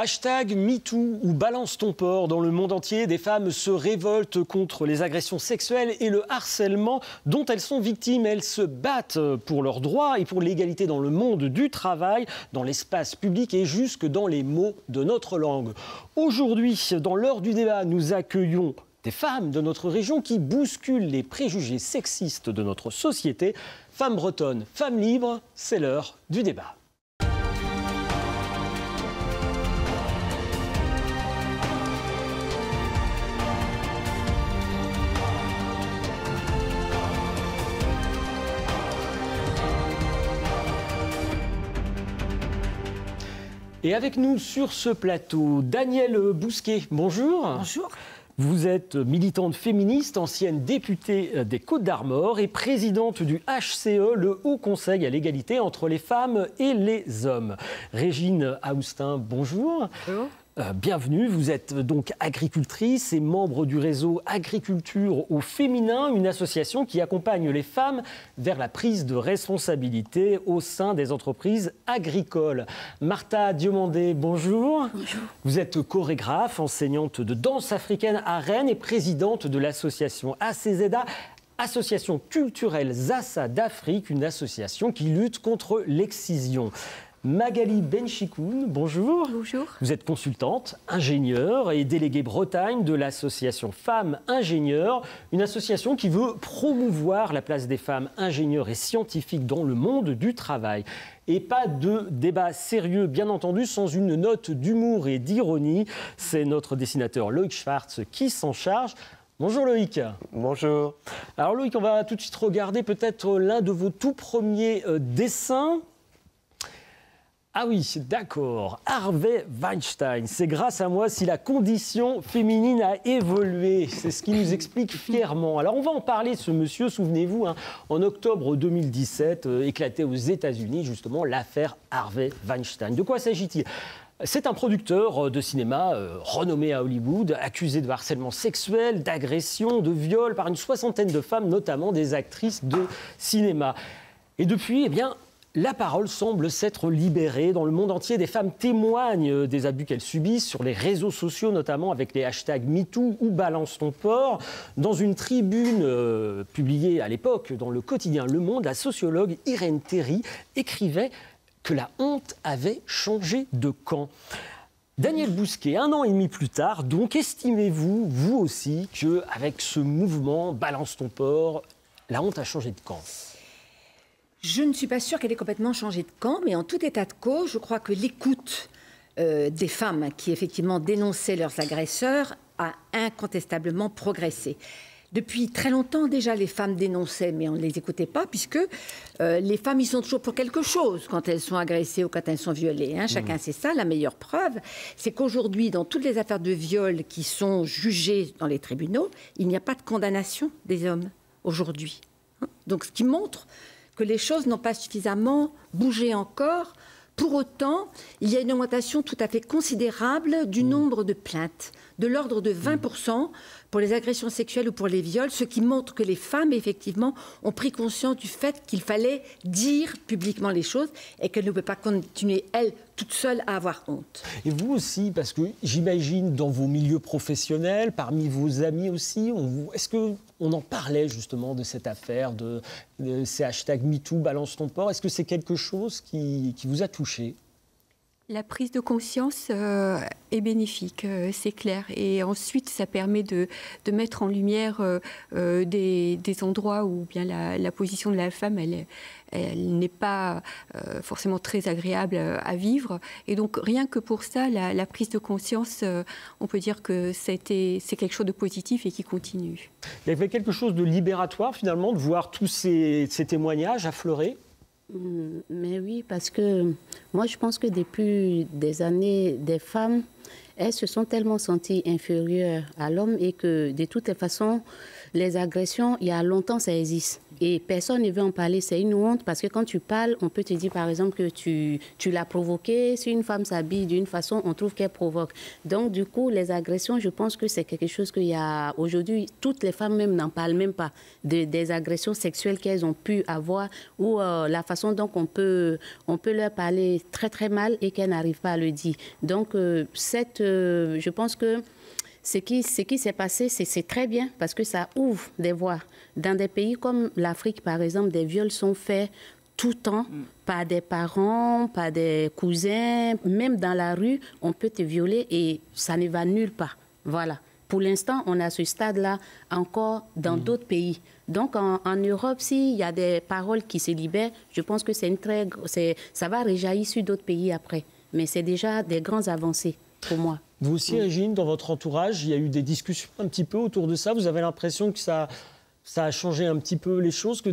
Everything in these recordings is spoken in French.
Hashtag MeToo ou Balance ton porc. Dans le monde entier, des femmes se révoltent contre les agressions sexuelles et le harcèlement dont elles sont victimes. Elles se battent pour leurs droits et pour l'égalité dans le monde du travail, dans l'espace public et jusque dans les mots de notre langue. Aujourd'hui, dans l'heure du débat, nous accueillons des femmes de notre région qui bousculent les préjugés sexistes de notre société. Femmes bretonnes, femmes libres, c'est l'heure du débat. Et avec nous sur ce plateau, Danielle Bousquet, bonjour. Bonjour. Vous êtes militante féministe, ancienne députée des Côtes-d'Armor et présidente du HCE, le Haut Conseil à l'égalité entre les femmes et les hommes. Régine Aoustin, bonjour. Bonjour. Bienvenue, vous êtes donc agricultrice et membre du réseau Agriculture au féminin, une association qui accompagne les femmes vers la prise de responsabilité au sein des entreprises agricoles. Martha Diomandé, bonjour. Bonjour. Vous êtes chorégraphe, enseignante de danse africaine à Rennes et présidente de l'association ACZA, Association culturelle Zassa d'Afrique, une association qui lutte contre l'excision. Magali Benchikoun, bonjour. Bonjour. Vous êtes consultante, ingénieure et déléguée Bretagne de l'association Femmes Ingénieurs, une association qui veut promouvoir la place des femmes ingénieures et scientifiques dans le monde du travail. Et pas de débat sérieux, bien entendu, sans une note d'humour et d'ironie. C'est notre dessinateur Loïc Schwartz qui s'en charge. Bonjour Loïc. Bonjour. Alors Loïc, on va tout de suite regarder peut-être l'un de vos tout premiers dessins. Ah oui, d'accord. Harvey Weinstein, c'est grâce à moi si la condition féminine a évolué. C'est ce qu'il nous explique fièrement. Alors on va en parler, ce monsieur, souvenez-vous, en octobre 2017, éclatait aux États-Unis justement l'affaire Harvey Weinstein. De quoi s'agit-il ? C'est un producteur de cinéma renommé à Hollywood, accusé de harcèlement sexuel, d'agression, de viol par une soixantaine de femmes, notamment des actrices de cinéma. Et depuis, eh bien, la parole semble s'être libérée. Dans le monde entier, des femmes témoignent des abus qu'elles subissent sur les réseaux sociaux, notamment avec les hashtags MeToo ou Balance ton porc. Dans une tribune publiée à l'époque dans le quotidien Le Monde, la sociologue Irène Théry écrivait que la honte avait changé de camp. Danielle Bousquet, 1 an et demi plus tard, donc estimez-vous, vous aussi, qu'avec ce mouvement Balance ton porc, la honte a changé de camp ? Je ne suis pas sûre qu'elle ait complètement changé de camp, mais en tout état de cause, je crois que l'écoute des femmes qui effectivement dénonçaient leurs agresseurs a incontestablement progressé. Depuis très longtemps déjà, les femmes dénonçaient, mais on ne les écoutait pas, puisque les femmes, ils sont toujours pour quelque chose quand elles sont agressées ou quand elles sont violées. Chacun sait ça. La meilleure preuve, c'est qu'aujourd'hui, dans toutes les affaires de viol qui sont jugées dans les tribunaux, il n'y a pas de condamnation des hommes aujourd'hui. Donc, ce qui montre que les choses n'ont pas suffisamment bougé encore. Pour autant, il y a une augmentation tout à fait considérable du nombre de plaintes, de l'ordre de 20% pour les agressions sexuelles ou pour les viols, ce qui montre que les femmes, effectivement, ont pris conscience du fait qu'il fallait dire publiquement les choses et qu'elles ne pouvaient pas continuer, elles, toutes seules, à avoir honte. Et vous aussi, parce que j'imagine dans vos milieux professionnels, parmi vos amis aussi, est-ce qu'on en parlait justement de cette affaire, de ces hashtags MeToo, Balance ton porc? Est-ce que c'est quelque chose qui vous a touché ? La prise de conscience est bénéfique, c'est clair. Et ensuite, ça permet de mettre en lumière des endroits où bien la position de la femme, elle n'est pas forcément très agréable à vivre. Et donc, rien que pour ça, la prise de conscience, on peut dire que c'est quelque chose de positif et qui continue. Il y avait quelque chose de libératoire, finalement, de voir tous ces témoignages affleurer ? Mais oui, parce que moi, je pense que depuis des années, des femmes, elles se sont tellement senties inférieures à l'homme et que, de toutes les façons, les agressions, il y a longtemps, ça existe. Et personne ne veut en parler. C'est une honte parce que quand tu parles, on peut te dire par exemple que tu l'as provoqué. Si une femme s'habille d'une façon, on trouve qu'elle provoque. Donc du coup, les agressions, je pense que c'est quelque chose qu'il y a aujourd'hui. Toutes les femmes même n'en parlent même pas des agressions sexuelles qu'elles ont pu avoir ou la façon dont on peut leur parler très très mal et qu'elles n'arrivent pas à le dire. Donc je pense que ce qui s'est passé, c'est très bien parce que ça ouvre des voies. Dans des pays comme l'Afrique, par exemple, des viols sont faits tout le temps par des parents, par des cousins. Même dans la rue, on peut te violer et ça ne va nulle part. Voilà. Pour l'instant, on a ce stade-là encore dans d'autres pays. Donc, en Europe, s'il y a des paroles qui se libèrent, je pense que ça va réjaillir sur d'autres pays après. Mais c'est déjà des grandes avancées pour moi. Vous aussi, Régine, dans votre entourage, il y a eu des discussions un petit peu autour de ça. Vous avez l'impression que ça a changé un petit peu les choses, que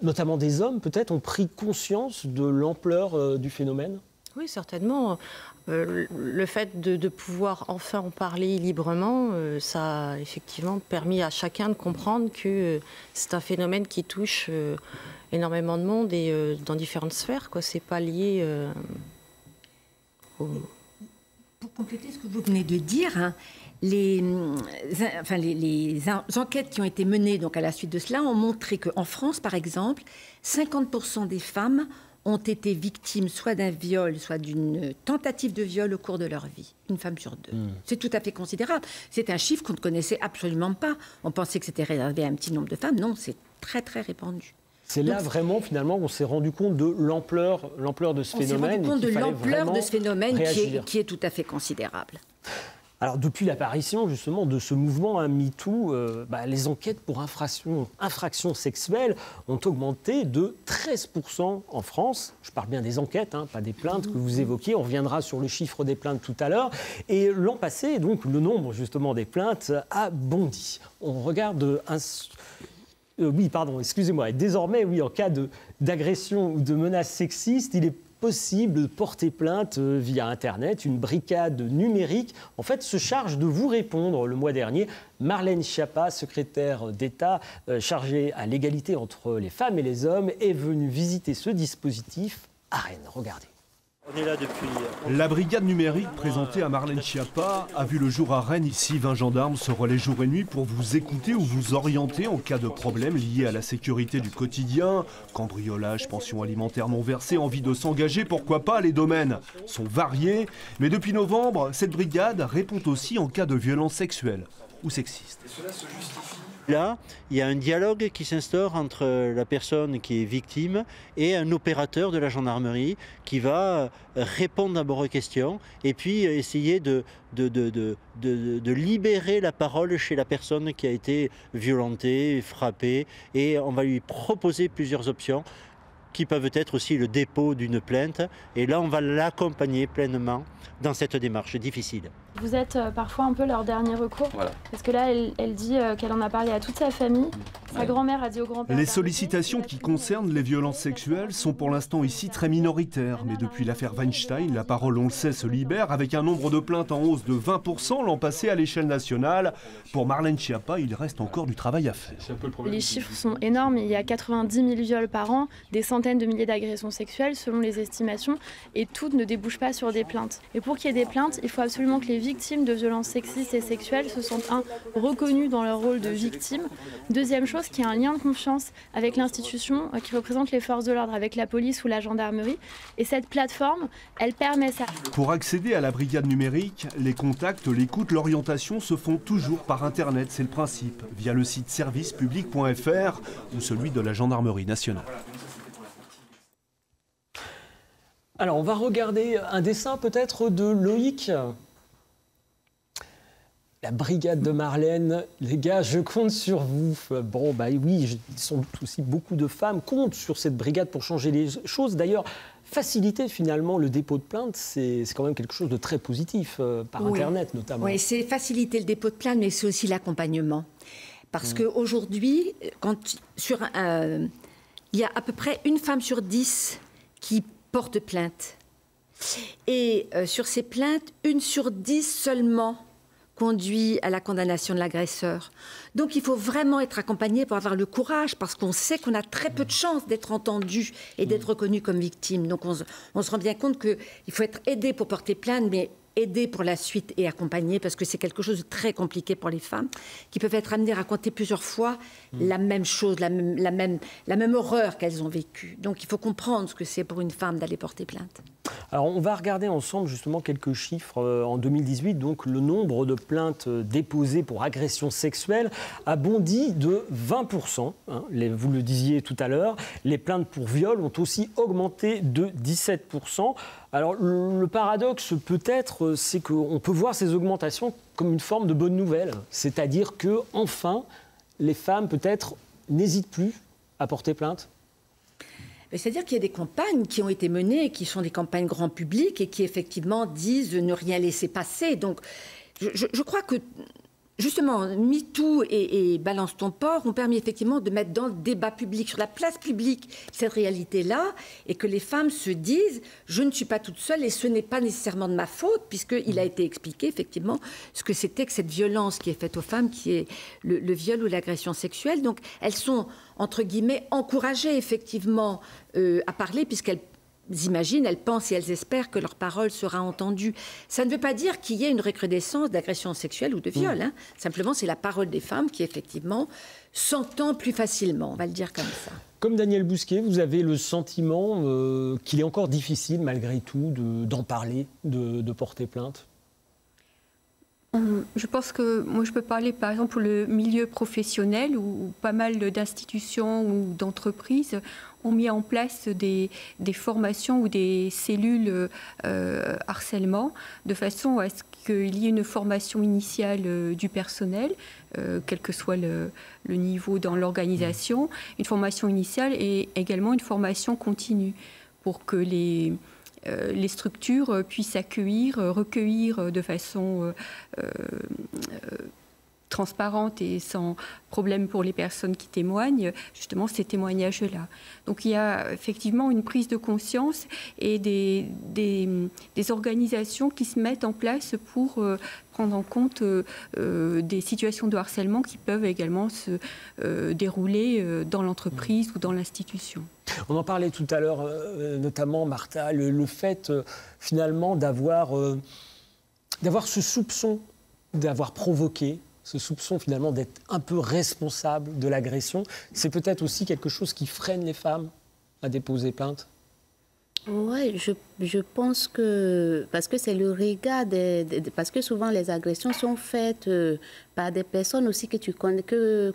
notamment des hommes, peut-être, ont pris conscience de l'ampleur du phénomène ? Oui, certainement. Le fait de pouvoir enfin en parler librement, ça a effectivement permis à chacun de comprendre que c'est un phénomène qui touche énormément de monde et dans différentes sphères. Ce n'est pas lié au... Pour compléter ce que vous venez de dire, hein, les enquêtes qui ont été menées donc, à la suite de cela ont montré qu'en France, par exemple, 50% des femmes ont été victimes soit d'un viol, soit d'une tentative de viol au cours de leur vie. Une femme sur deux. C'est tout à fait considérable. C'est un chiffre qu'on ne connaissait absolument pas. On pensait que c'était réservé à un petit nombre de femmes. Non, c'est très, très répandu. C'est là vraiment, finalement, on s'est rendu compte de l'ampleur de ce phénomène. On s'est rendu compte de l'ampleur de ce phénomène qui est tout à fait considérable. Alors, depuis l'apparition, justement, de ce mouvement MeToo, les enquêtes pour infractions sexuelles ont augmenté de 13% en France. Je parle bien des enquêtes, pas des plaintes que vous évoquiez. On reviendra sur le chiffre des plaintes tout à l'heure. Et l'an passé, donc, le nombre, justement, des plaintes a bondi. On regarde oui, pardon, excusez-moi. Et désormais, oui, en cas d'agression ou de menace sexiste, il est possible de porter plainte via Internet. Une brigade numérique, en fait, se charge de vous répondre. Le mois dernier, Marlène Schiappa, secrétaire d'État chargée à l'égalité entre les femmes et les hommes, est venue visiter ce dispositif à Rennes. Regardez. On est là depuis... La brigade numérique présentée à Marlène Schiappa a vu le jour à Rennes. Ici, 20 gendarmes se relaient jour et nuit pour vous écouter ou vous orienter en cas de problème lié à la sécurité du quotidien. Cambriolage, pension alimentaire non versée, envie de s'engager, pourquoi pas, les domaines sont variés. Mais depuis novembre, cette brigade répond aussi en cas de violence sexuelle ou sexiste. Et cela se justifie. Là, il y a un dialogue qui s'instaure entre la personne qui est victime et un opérateur de la gendarmerie qui va répondre d'abord aux questions et puis essayer de libérer la parole chez la personne qui a été violentée, frappée. Et on va lui proposer plusieurs options qui peuvent être aussi le dépôt d'une plainte. Et là, on va l'accompagner pleinement dans cette démarche difficile. Vous êtes parfois un peu leur dernier recours. Voilà. Parce que là, elle dit qu'elle en a parlé à toute sa famille. Sa grand-mère a dit au grand-père. Les sollicitations qui concernent les violences sexuelles sont pour l'instant ici très minoritaires. Mais depuis l'affaire Weinstein, la parole, on le sait, se libère avec un nombre de plaintes en hausse de 20% l'an passé à l'échelle nationale. Pour Marlène Schiappa, il reste encore du travail à faire. Les chiffres sont énormes. Il y a 90 000 viols par an, des centaines de milliers d'agressions sexuelles selon les estimations. Et toutes ne débouchent pas sur des plaintes. Et pour qu'il y ait des plaintes, il faut absolument que les victimes de violences sexistes et sexuelles se sentent reconnues dans leur rôle de victime. Deuxième chose, qu'il y ait un lien de confiance avec l'institution qui représente les forces de l'ordre, avec la police ou la gendarmerie. Et cette plateforme, elle permet ça. Pour accéder à la brigade numérique, les contacts, l'écoute, l'orientation se font toujours par Internet, c'est le principe, via le site servicepublic.fr ou celui de la gendarmerie nationale. Alors, on va regarder un dessin peut-être de Loïc. La brigade de Marlène, les gars, je compte sur vous. Bon, oui, sans doute aussi beaucoup de femmes comptent sur cette brigade pour changer les choses. D'ailleurs, faciliter finalement le dépôt de plainte, c'est quand même quelque chose de très positif, par Internet notamment. Oui, c'est faciliter le dépôt de plainte, mais c'est aussi l'accompagnement. Parce qu'aujourd'hui, il y a à peu près une femme sur 10 qui porte plainte. Et sur ces plaintes, 1 sur 10 seulement conduit à la condamnation de l'agresseur. Donc il faut vraiment être accompagné pour avoir le courage, parce qu'on sait qu'on a très peu de chances d'être entendu et d'être reconnu comme victime. Donc on se rend bien compte qu'il faut être aidé pour porter plainte, mais aider pour la suite et accompagner, parce que c'est quelque chose de très compliqué pour les femmes qui peuvent être amenées à raconter plusieurs fois la même chose, la même horreur qu'elles ont vécue. Donc il faut comprendre ce que c'est pour une femme d'aller porter plainte. Alors on va regarder ensemble justement quelques chiffres. En 2018, donc, le nombre de plaintes déposées pour agression sexuelle a bondi de 20%. Hein, vous le disiez tout à l'heure. Les plaintes pour viol ont aussi augmenté de 17%. Alors le paradoxe peut-être, c'est qu'on peut voir ces augmentations comme une forme de bonne nouvelle. C'est-à-dire que enfin, les femmes peut-être n'hésitent plus à porter plainte. C'est-à-dire qu'il y a des campagnes qui ont été menées, qui sont des campagnes grand public et qui effectivement disent ne rien laisser passer. Donc je crois que justement, MeToo et Balance ton porc ont permis effectivement de mettre dans le débat public, sur la place publique, cette réalité-là, et que les femmes se disent « je ne suis pas toute seule et ce n'est pas nécessairement de ma faute », puisqu'il a été expliqué effectivement ce que c'était que cette violence qui est faite aux femmes, qui est le viol ou l'agression sexuelle. Donc elles sont, entre guillemets, encouragées effectivement à parler, puisqu'elles imaginent, elles pensent et elles espèrent que leur parole sera entendue. Ça ne veut pas dire qu'il y ait une recrudescence d'agression sexuelle ou de viol. Hein. Simplement, c'est la parole des femmes qui, effectivement, s'entend plus facilement, on va le dire comme ça. Comme Daniel Bousquet, vous avez le sentiment qu'il est encore difficile, malgré tout, d'en parler, de porter plainte? Je pense que moi je peux parler par exemple pour le milieu professionnel où pas mal d'institutions ou d'entreprises ont mis en place des formations ou des cellules harcèlement de façon à ce qu'il y ait une formation initiale du personnel, quel que soit le niveau dans l'organisation, une formation initiale et également une formation continue pour que les structures puissent accueillir, recueillir de façon transparente et sans problème pour les personnes qui témoignent, justement ces témoignages-là. Donc il y a effectivement une prise de conscience et des organisations qui se mettent en place pour prendre en compte des situations de harcèlement qui peuvent également se dérouler dans l'entreprise ou dans l'institution. On en parlait tout à l'heure, notamment Martha, le fait finalement d'avoir ce soupçon d'avoir provoqué, ce soupçon finalement d'être un peu responsable de l'agression, c'est peut-être aussi quelque chose qui freine les femmes à déposer plainte? Oui, je pense que, parce que c'est le regard, parce que souvent les agressions sont faites par des personnes aussi que tu connais,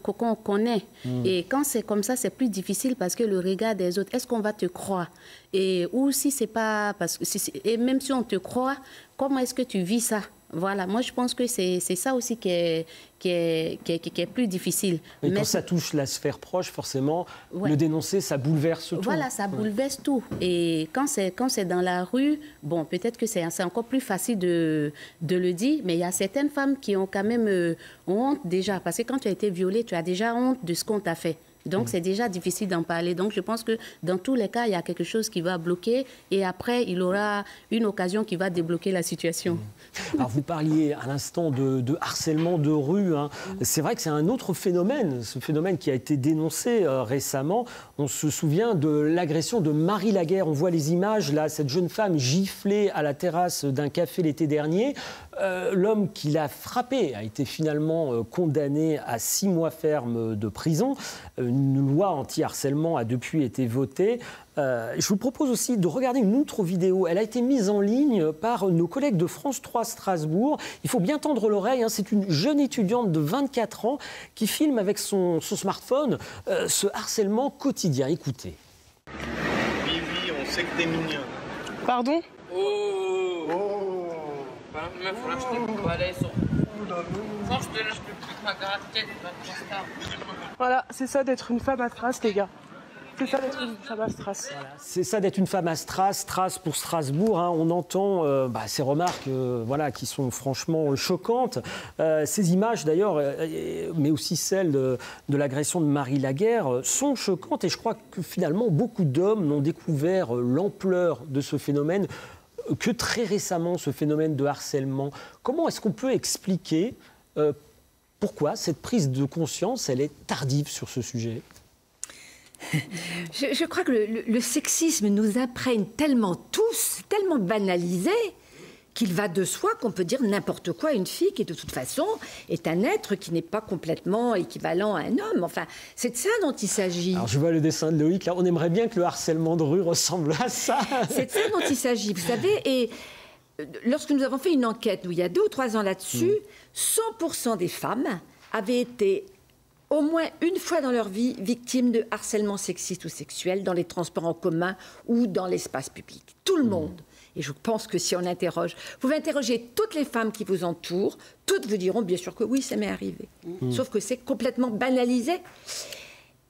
qu'on connaît. Et quand c'est comme ça, c'est plus difficile parce que le regard des autres, est-ce qu'on va te croire? Ou si c'est pas, parce que et même si on te croit, comment est-ce que tu vis ça? Voilà, moi je pense que c'est ça aussi qui est plus difficile. Et quand ça touche la sphère proche, forcément, le dénoncer, ça bouleverse tout. Voilà, ça bouleverse tout. Et quand c'est dans la rue, bon, peut-être que c'est encore plus facile de le dire, mais il y a certaines femmes qui ont quand même honte déjà, parce que quand tu as été violée, tu as déjà honte de ce qu'on t'a fait. Donc, c'est déjà difficile d'en parler. Donc, je pense que dans tous les cas, il y a quelque chose qui va bloquer et après, il aura une occasion qui va débloquer la situation. Alors, vous parliez à l'instant de harcèlement de rue. Hein. C'est vrai que c'est un autre phénomène, ce phénomène qui a été dénoncé récemment. On se souvient de l'agression de Marie Laguerre. On voit les images, là, cette jeune femme giflée à la terrasse d'un café l'été dernier. L'homme qui l'a frappée a été finalement condamné à 6 mois ferme de prison. Une loi anti-harcèlement a depuis été votée. Je vous propose aussi de regarder une autre vidéo. Elle a été mise en ligne par nos collègues de France 3 Strasbourg. Il faut bien tendre l'oreille. Hein. C'est une jeune étudiante de 24 ans qui filme avec son smartphone ce harcèlement quotidien. Écoutez. Oui, on sait que t'es mignon. Pardon? Voilà, c'est ça d'être une femme à Stras, les gars. C'est ça d'être une femme à Stras. Voilà, c'est ça d'être une femme à Stras, Stras pour Strasbourg. Hein. On entend ces remarques qui sont franchement choquantes. Ces images d'ailleurs, mais aussi celles de l'agression de Marie Laguerre, sont choquantes. Et je crois que finalement, beaucoup d'hommes n'ont découvert l'ampleur de ce phénomène que très récemment ce phénomène de harcèlement. Comment est-ce qu'on peut expliquer pourquoi cette prise de conscience, elle est tardive sur ce sujet ? Je crois que le sexisme nous imprègne tellement tous, tellement banalisé, qu'il va de soi qu'on peut dire n'importe quoi à une fille qui, de toute façon, est un être qui n'est pas complètement équivalent à un homme. Enfin, c'est de ça dont il s'agit. Alors, je vois le dessin de Loïc, là, on aimerait bien que le harcèlement de rue ressemble à ça. C'est de ça dont il s'agit, vous savez, et lorsque nous avons fait une enquête, il y a 2 ou 3 ans là-dessus, 100% des femmes avaient été au moins une fois dans leur vie victimes de harcèlement sexiste ou sexuel dans les transports en commun ou dans l'espace public. Tout le monde. Et je pense que si on interroge, vous pouvez interroger toutes les femmes qui vous entourent, toutes vous diront bien sûr que oui, ça m'est arrivé. Sauf que c'est complètement banalisé.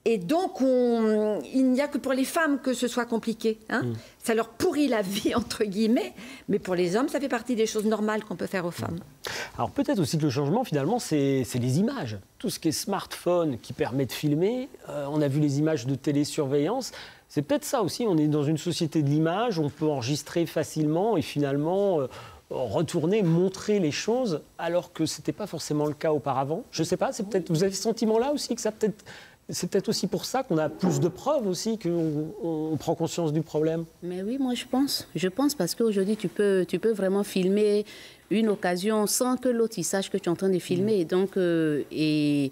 Et donc, il n'y a que pour les femmes que ce soit compliqué. Ça leur pourrit la vie, entre guillemets, mais pour les hommes, ça fait partie des choses normales qu'on peut faire aux femmes. Alors peut-être aussi que le changement, finalement, c'est les images. Tout ce qui est smartphone qui permet de filmer, on a vu les images de télésurveillance. C'est peut-être ça aussi, on est dans une société de l'image, on peut enregistrer facilement et finalement retourner, montrer les choses, alors que ce n'était pas forcément le cas auparavant. Je ne sais pas, vous avez ce sentiment-là aussi que c'est peut-être aussi pour ça qu'on a plus de preuves aussi, qu'on prend conscience du problème. Mais oui, moi je pense. Je pense parce qu'aujourd'hui, tu peux vraiment filmer une occasion sans que l'autre sache que tu es en train de filmer. Donc, et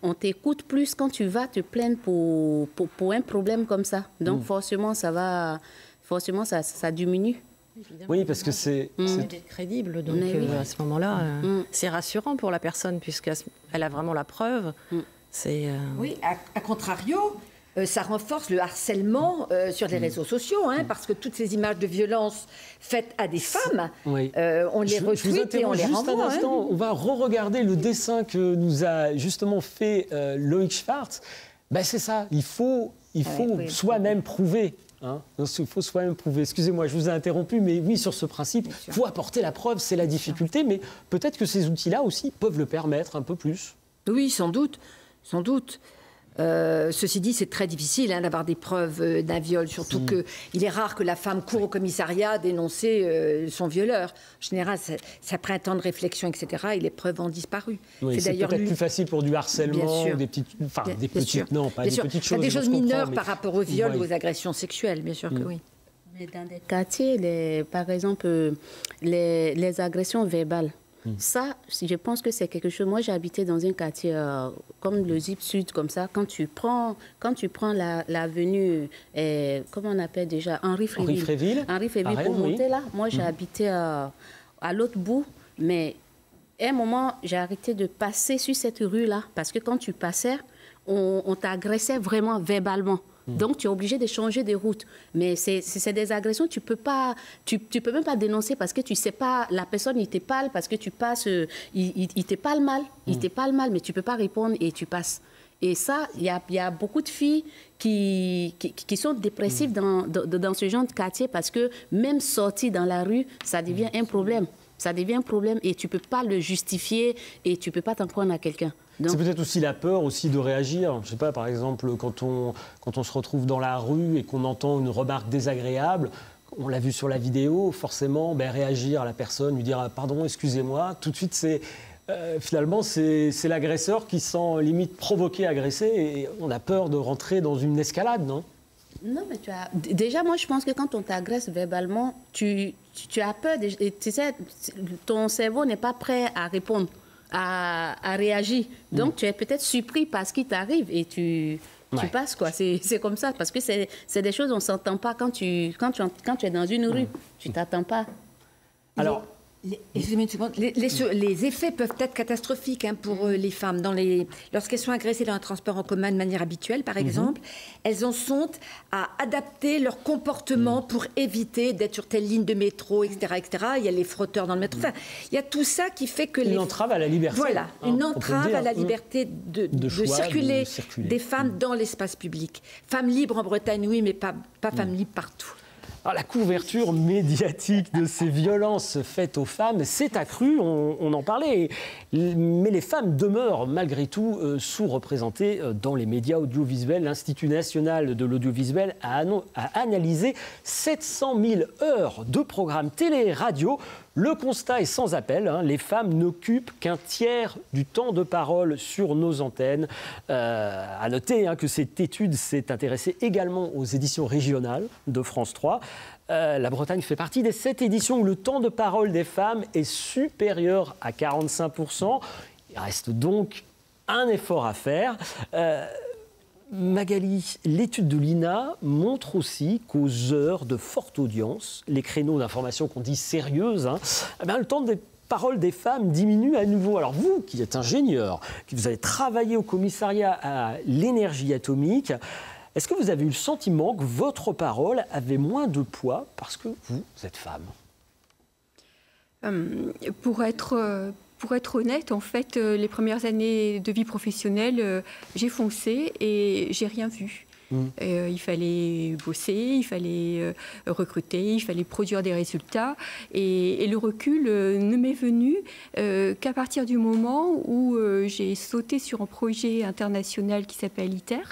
on t'écoute plus quand tu vas te plaindre pour un problème comme ça. Donc forcément, ça diminue. Évidemment. Oui, parce que c'est d'être crédible. Donc à ce moment-là, c'est rassurant pour la personne puisqu'elle a vraiment la preuve. Oui, à contrario, ça renforce le harcèlement sur les réseaux sociaux, parce que toutes ces images de violence faites à des femmes, on les retweet et on les renvoie. Juste un instant, on va re-regarder le dessin que nous a justement fait Loïc Schwartz. Ben, c'est ça, il faut soi-même prouver. Il faut soi-même prouver. Excusez-moi, je vous ai interrompu, mais oui, sur ce principe, il faut apporter la preuve, c'est la difficulté, mais peut-être que ces outils-là aussi peuvent le permettre un peu plus. Oui, sans doute. Sans doute. Ceci dit, c'est très difficile d'avoir des preuves d'un viol, surtout qu'il est rare que la femme court au commissariat dénoncer son violeur. En général, ça prend un temps de réflexion, etc. Et les preuves ont disparu. Oui, c'est peut-être plus facile pour du harcèlement, ou des petites, petites choses. Des choses mineures par rapport au viol ou aux agressions sexuelles, bien sûr que oui. Mais dans des quartiers, par exemple, les agressions verbales, ça, je pense que c'est quelque chose. Moi, j'ai habité dans un quartier comme le Zip Sud, comme ça. Quand tu prends l'avenue, comment on appelle déjà, Henri Fréville pour monter là. Moi, j'ai habité à l'autre bout, mais à un moment, j'ai arrêté de passer sur cette rue-là parce que quand tu passais, on t'agressait vraiment verbalement. Donc, tu es obligé de changer de route. Mais c'est des agressions, tu peux même pas dénoncer parce que tu sais pas, la personne, il te parle parce que tu passes, il te parle mal. Il te parle mal, mais tu peux pas répondre et tu passes. Et ça, il y a beaucoup de filles qui sont dépressives dans ce genre de quartier parce que même sortir dans la rue, ça devient un problème. Ça devient un problème et tu ne peux pas le justifier et tu ne peux pas t'en prendre à quelqu'un. C'est peut-être aussi la peur aussi de réagir. Je ne sais pas, par exemple, quand on se retrouve dans la rue et qu'on entend une remarque désagréable, on l'a vu sur la vidéo, forcément, réagir à la personne, lui dire « pardon, excusez-moi », tout de suite, finalement, c'est l'agresseur qui se sent limite provoqué, agressé, et on a peur de rentrer dans une escalade, non ? Non, mais déjà, moi, je pense que quand on t'agresse verbalement, tu as peur. Tu sais, ton cerveau n'est pas prêt à répondre, à réagir. Donc, tu es peut-être surpris par ce qui t'arrive et tu passes, quoi. C'est comme ça, parce que c'est des choses, on ne s'entend pas quand tu es dans une rue. Tu ne t'attends pas. Alors... Excusez-moi une seconde. Les effets peuvent être catastrophiques pour les femmes. Lorsqu'elles sont agressées dans un transport en commun de manière habituelle, par exemple, elles en sont à adapter leur comportement pour éviter d'être sur telle ligne de métro, etc., etc. Il y a les frotteurs dans le métro. Enfin, il y a tout ça qui fait que... Une entrave à la liberté. Voilà, une entrave à la liberté de circuler des femmes dans l'espace public. Femmes libres en Bretagne, oui, mais pas femmes libres partout. Alors, la couverture médiatique de ces violences faites aux femmes s'est accrue, on en parlait, mais les femmes demeurent malgré tout sous-représentées dans les médias audiovisuels. L'Institut national de l'audiovisuel a analysé 700 000 heures de programmes télé et radio. Le constat est sans appel, les femmes n'occupent qu'un tiers du temps de parole sur nos antennes. À noter que cette étude s'est intéressée également aux éditions régionales de France 3. La Bretagne fait partie des 7 éditions où le temps de parole des femmes est supérieur à 45%. Il reste donc un effort à faire. Magali, l'étude de l'INA montre aussi qu'aux heures de forte audience, les créneaux d'information qu'on dit sérieuses, le temps de parole des femmes diminue à nouveau. Alors vous, qui êtes ingénieur, qui vous avez travaillé au commissariat à l'énergie atomique, est-ce que vous avez eu le sentiment que votre parole avait moins de poids parce que vous êtes femme ? Pour être honnête, en fait, les premières années de vie professionnelle, j'ai foncé et j'ai rien vu. Il fallait bosser, il fallait recruter, il fallait produire des résultats. Et le recul ne m'est venu qu'à partir du moment où j'ai sauté sur un projet international qui s'appelle ITER,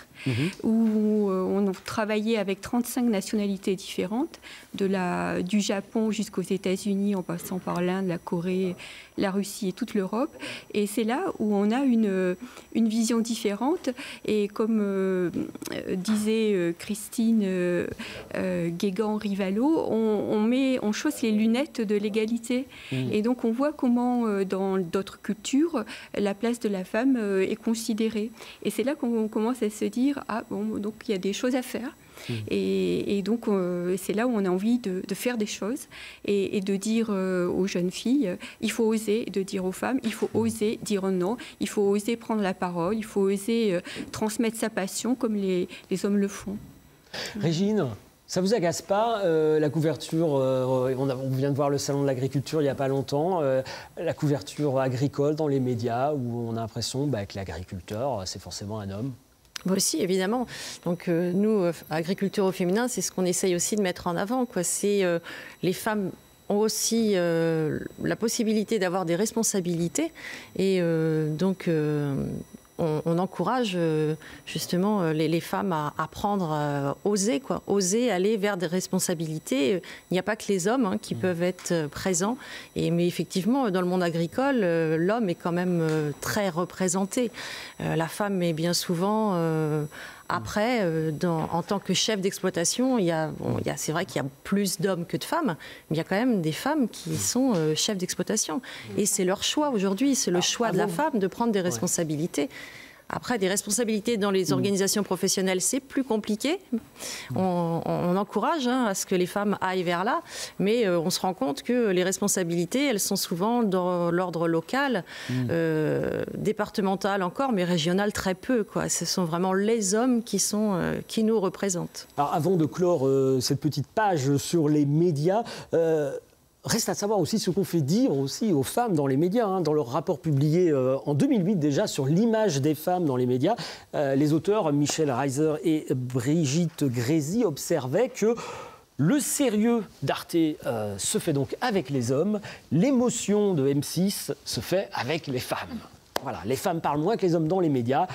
où on travaillait avec 35 nationalités différentes, du Japon jusqu'aux États-Unis, en passant par l'Inde, la Corée, la Russie et toute l'Europe. Et c'est là où on a une vision différente. Et comme disait Christine Guégan-Rivalo, on chausse les lunettes de l'égalité. Et donc on voit comment dans d'autres cultures, la place de la femme est considérée. Et c'est là qu'on commence à se dire, donc il y a des choses à faire. Et donc, c'est là où on a envie de faire des choses et de dire aux jeunes filles, il faut oser, de dire aux femmes, il faut oser dire non, il faut oser prendre la parole, il faut oser transmettre sa passion comme les hommes le font. Régine, ça vous agace pas la couverture on vient de voir le salon de l'agriculture il n'y a pas longtemps, la couverture agricole dans les médias où on a l'impression que l'agriculteur, c'est forcément un homme? Moi aussi, évidemment. Donc nous, agriculture au féminin, c'est ce qu'on essaye aussi de mettre en avant, quoi. C'est les femmes ont aussi la possibilité d'avoir des responsabilités et donc on encourage justement les femmes à prendre, oser aller vers des responsabilités. Il n'y a pas que les hommes qui peuvent être présents, mais effectivement, dans le monde agricole, l'homme est quand même très représenté. La femme est bien souvent... Après, en tant que chef d'exploitation, c'est vrai qu'il y a plus d'hommes que de femmes, mais il y a quand même des femmes qui sont chefs d'exploitation. Et c'est leur choix aujourd'hui, c'est le choix de la femme de prendre des responsabilités. Après, des responsabilités dans les organisations professionnelles, c'est plus compliqué. On encourage à ce que les femmes aillent vers là, mais on se rend compte que les responsabilités, elles sont souvent dans l'ordre local, départemental encore, mais régional très peu, quoi. Ce sont vraiment les hommes qui nous représentent. Alors, avant de clore cette petite page sur les médias, reste à savoir aussi ce qu'on fait dire aussi aux femmes dans les médias. Dans leur rapport publié en 2008 déjà sur l'image des femmes dans les médias, les auteurs Michel Reiser et Brigitte Grésy observaient que le sérieux d'Arte se fait donc avec les hommes, l'émotion de M6 se fait avec les femmes. Voilà, les femmes parlent moins que les hommes dans les médias.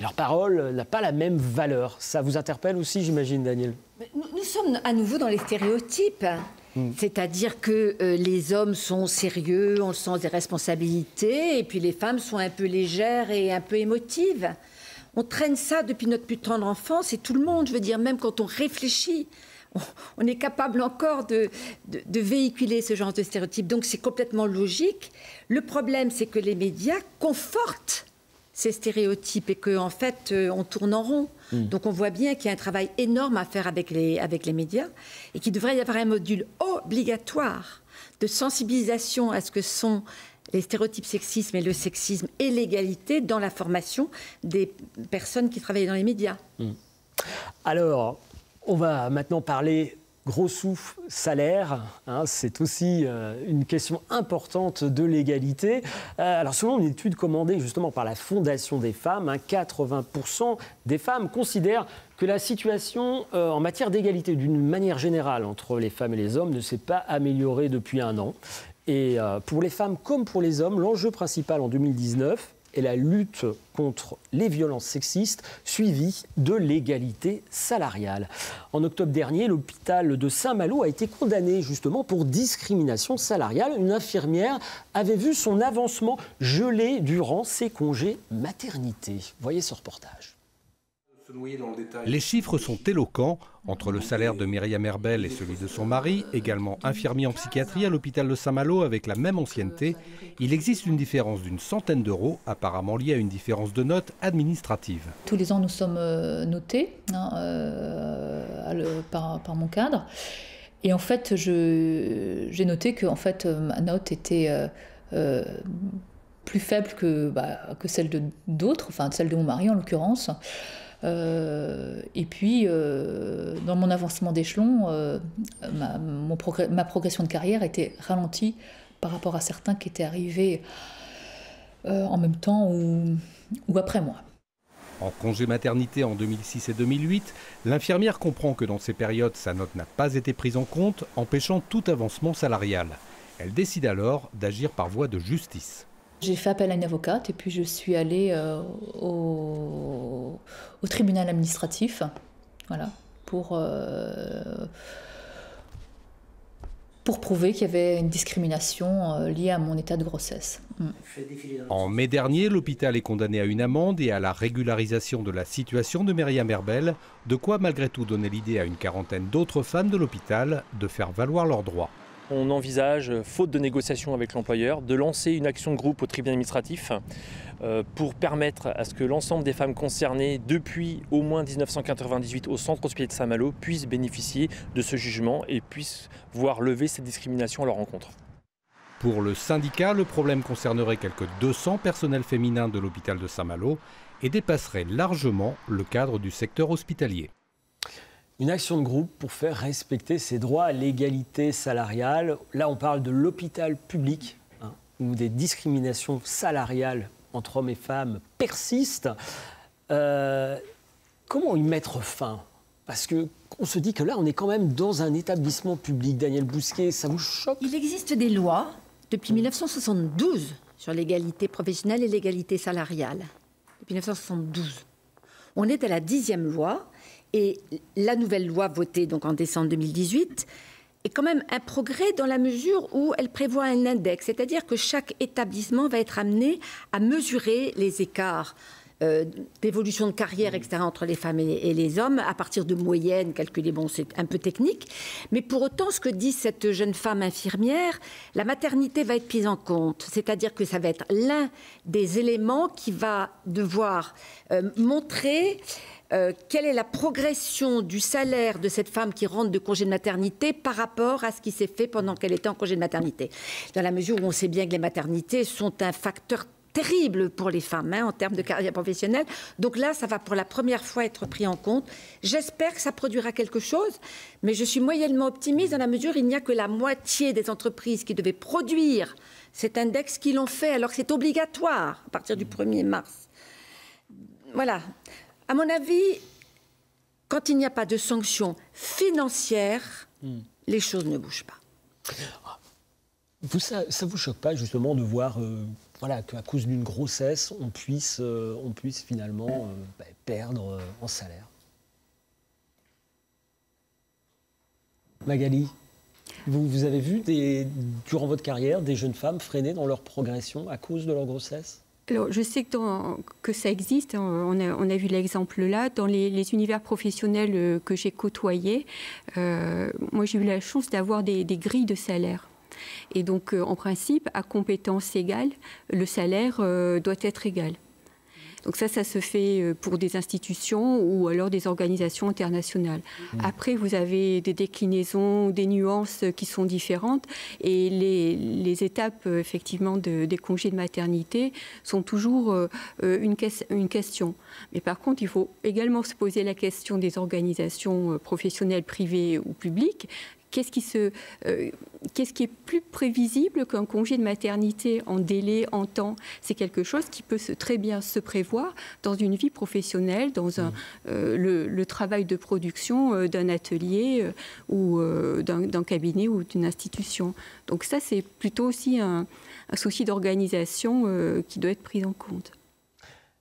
Leur parole n'a pas la même valeur. Ça vous interpelle aussi, j'imagine, Daniel? Nous sommes à nouveau dans les stéréotypes. C'est-à-dire que les hommes sont sérieux, ont le sens des responsabilités, et puis les femmes sont un peu légères et un peu émotives. On traîne ça depuis notre plus tendre enfance, et tout le monde, je veux dire, même quand on réfléchit, on est capable encore de véhiculer ce genre de stéréotypes. Donc c'est complètement logique. Le problème, c'est que les médias confortent ces stéréotypes et qu'en fait, on tourne en rond. Donc on voit bien qu'il y a un travail énorme à faire avec les médias et qu'il devrait y avoir un module obligatoire de sensibilisation à ce que sont les stéréotypes sexisme et le sexisme et l'égalité dans la formation des personnes qui travaillent dans les médias. Alors, on va maintenant parler Gros souffle, salaire, hein, c'est aussi une question importante de l'égalité. Alors selon une étude commandée justement par la Fondation des femmes, 80% des femmes considèrent que la situation en matière d'égalité d'une manière générale entre les femmes et les hommes ne s'est pas améliorée depuis un an. Et pour les femmes comme pour les hommes, l'enjeu principal en 2019 est la lutte contre les violences sexistes suivie de l'égalité salariale. En octobre dernier, l'hôpital de Saint-Malo a été condamné justement pour discrimination salariale. Une infirmière avait vu son avancement gelé durant ses congés maternité. Voyez ce reportage. Les chiffres sont éloquents. Entre le salaire de Myriam Herbel et celui de son mari, également infirmier en psychiatrie à l'hôpital de Saint-Malo avec la même ancienneté, il existe une différence d'une centaine d'euros, apparemment liée à une différence de notes administrative. Tous les ans, nous sommes notés par mon cadre. Et en fait, j'ai noté que ma note était plus faible que celle d'autres, enfin celle de mon mari en l'occurrence. Et puis, dans mon avancement d'échelon, ma progression de carrière était ralentie par rapport à certains qui étaient arrivés en même temps ou après moi. En congé maternité en 2006 et 2008, l'infirmière comprend que dans ces périodes, sa note n'a pas été prise en compte, empêchant tout avancement salarial. Elle décide alors d'agir par voie de justice. J'ai fait appel à une avocate et puis je suis allée au tribunal administratif, voilà, pour prouver qu'il y avait une discrimination liée à mon état de grossesse. En mai dernier, l'hôpital est condamné à une amende et à la régularisation de la situation de Myriam Herbel, de quoi malgré tout donner l'idée à une quarantaine d'autres femmes de l'hôpital de faire valoir leurs droits. On envisage, faute de négociation avec l'employeur, de lancer une action de groupe au tribunal administratif pour permettre à ce que l'ensemble des femmes concernées depuis au moins 1998 au centre hospitalier de Saint-Malo puissent bénéficier de ce jugement et puissent voir lever cette discrimination à leur encontre. Pour le syndicat, le problème concernerait quelques 200 personnels féminins de l'hôpital de Saint-Malo et dépasserait largement le cadre du secteur hospitalier. Une action de groupe pour faire respecter ses droits à l'égalité salariale. Là, on parle de l'hôpital public, où des discriminations salariales entre hommes et femmes persistent. Comment y mettre fin? Parce qu'on se dit que là, on est quand même dans un établissement public. Daniel Bousquet, ça vous choque? Il existe des lois depuis 1972 sur l'égalité professionnelle et l'égalité salariale. Depuis 1972. On est à la 10e loi. Et la nouvelle loi votée donc en décembre 2018 est quand même un progrès dans la mesure où elle prévoit un index, c'est-à-dire que chaque établissement va être amené à mesurer les écarts d'évolution de carrière, etc., entre les femmes et les hommes, à partir de moyennes calculées. Bon, c'est un peu technique, mais pour autant, ce que dit cette jeune femme infirmière, la maternité va être prise en compte, c'est-à-dire que ça va être l'un des éléments qui va devoir montrer quelle est la progression du salaire de cette femme qui rentre de congé de maternité par rapport à ce qui s'est fait pendant qu'elle était en congé de maternité. Dans la mesure où on sait bien que les maternités sont un facteur terrible pour les femmes en termes de carrière professionnelle. Donc là, ça va pour la première fois être pris en compte. J'espère que ça produira quelque chose, mais je suis moyennement optimiste dans la mesure où il n'y a que la moitié des entreprises qui devaient produire cet index qui l'ont fait, alors que c'est obligatoire à partir du 1er mars. Voilà. À mon avis, quand il n'y a pas de sanctions financières, les choses ne bougent pas. Ça ne vous choque pas justement de voir qu'à cause d'une grossesse, on puisse finalement perdre en salaire? Magali, vous avez vu durant votre carrière des jeunes femmes freiner dans leur progression à cause de leur grossesse? Alors, je sais que ça existe, on a vu l'exemple là, dans les univers professionnels que j'ai côtoyés. Moi, j'ai eu la chance d'avoir des grilles de salaire. Et donc, en principe, à compétence égale, le salaire doit être égal. Donc ça se fait pour des institutions ou alors des organisations internationales. Après, vous avez des déclinaisons, des nuances qui sont différentes et les étapes effectivement des congés de maternité sont toujours une question. Mais par contre, il faut également se poser la question des organisations professionnelles privées ou publiques. Qu'est-ce qui est plus prévisible qu'un congé de maternité en délai, en temps? C'est quelque chose qui peut très bien se prévoir dans une vie professionnelle, dans le travail de production d'un atelier ou d'un cabinet ou d'une institution. Donc ça, c'est plutôt aussi un souci d'organisation qui doit être pris en compte.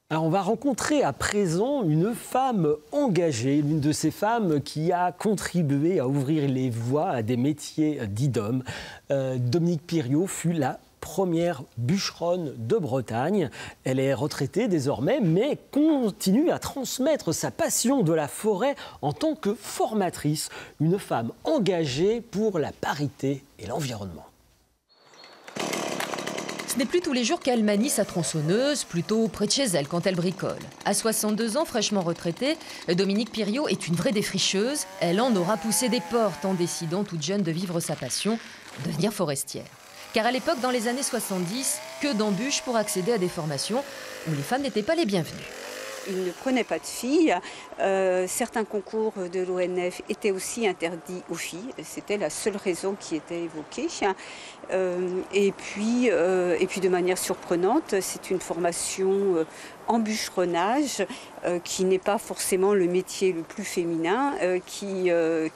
Alors on va rencontrer à présent une femme engagée, l'une de ces femmes qui a contribué à ouvrir les voies à des métiers dits d'hommes. Dominique Piriot fut la première bûcheronne de Bretagne. Elle est retraitée désormais, mais continue à transmettre sa passion de la forêt en tant que formatrice. Une femme engagée pour la parité et l'environnement. Ce n'est plus tous les jours qu'elle manie sa tronçonneuse, plutôt près de chez elle quand elle bricole. À 62 ans, fraîchement retraitée, Dominique Piriot est une vraie défricheuse. Elle en aura poussé des portes en décidant toute jeune de vivre sa passion, devenir forestière. Car à l'époque, dans les années 70, que d'embûches pour accéder à des formations où les femmes n'étaient pas les bienvenues. Il ne prenait pas de filles. Certains concours de l'ONF étaient aussi interdits aux filles. C'était la seule raison qui était évoquée. Et puis, de manière surprenante, c'est une formation en bûcheronnage qui n'est pas forcément le métier le plus féminin qui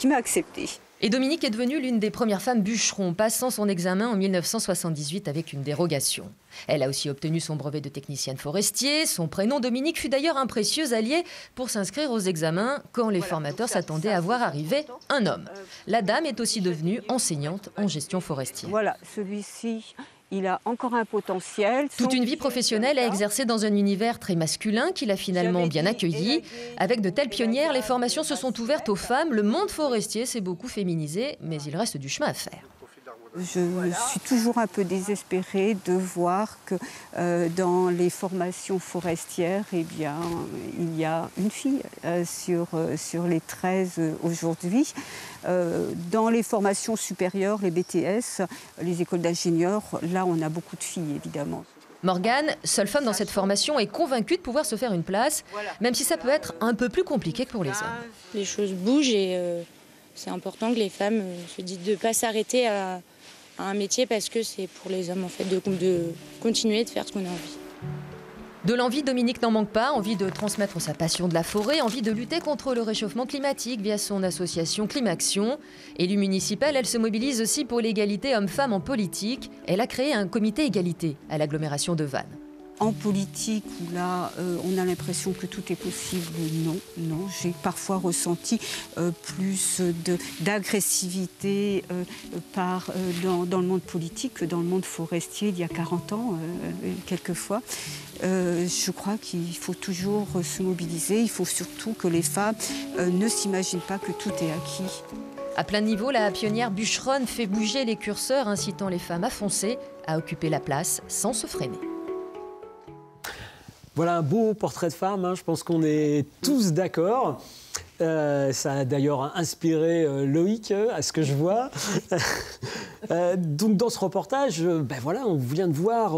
m'a acceptée. Et Dominique est devenue l'une des premières femmes bûcherons, passant son examen en 1978 avec une dérogation. Elle a aussi obtenu son brevet de technicienne forestier. Son prénom Dominique fut d'ailleurs un précieux allié pour s'inscrire aux examens quand les formateurs s'attendaient à voir arriver un homme. La dame est aussi devenue enseignante en gestion forestière. Voilà, celui-ci, il a encore un potentiel. Toute une vie professionnelle a exercé dans un univers très masculin qu'il a finalement bien accueilli. Avec de telles pionnières, les formations se sont ouvertes aux femmes. Le monde forestier s'est beaucoup féminisé, mais il reste du chemin à faire. Je suis toujours un peu désespérée de voir que dans les formations forestières, eh bien, il y a une fille sur les 13 aujourd'hui. Dans les formations supérieures, les BTS, les écoles d'ingénieurs, là on a beaucoup de filles évidemment. Morgane, seule femme dans cette formation, est convaincue de pouvoir se faire une place, même si ça peut être un peu plus compliqué que pour les hommes. Les choses bougent et c'est important que les femmes se disent de ne pas s'arrêter à un métier parce que c'est pour les hommes en fait de continuer de faire ce qu'on a envie. De l'envie, Dominique n'en manque pas, envie de transmettre sa passion de la forêt, envie de lutter contre le réchauffement climatique via son association Climaction. Élue municipale, elle se mobilise aussi pour l'égalité homme-femme en politique. Elle a créé un comité égalité à l'agglomération de Vannes. En politique, où là, on a l'impression que tout est possible, non. J'ai parfois ressenti plus d'agressivité dans le monde politique que dans le monde forestier il y a 40 ans, quelquefois. Je crois qu'il faut toujours se mobiliser. Il faut surtout que les femmes ne s'imaginent pas que tout est acquis. À plein niveau, la pionnière bûcheronne fait bouger les curseurs, incitant les femmes à foncer, à occuper la place sans se freiner. Voilà un beau portrait de femme, hein. Je pense qu'on est tous d'accord. Ça a d'ailleurs inspiré Loïc, à ce que je vois. Donc dans ce reportage, voilà, on vient de voir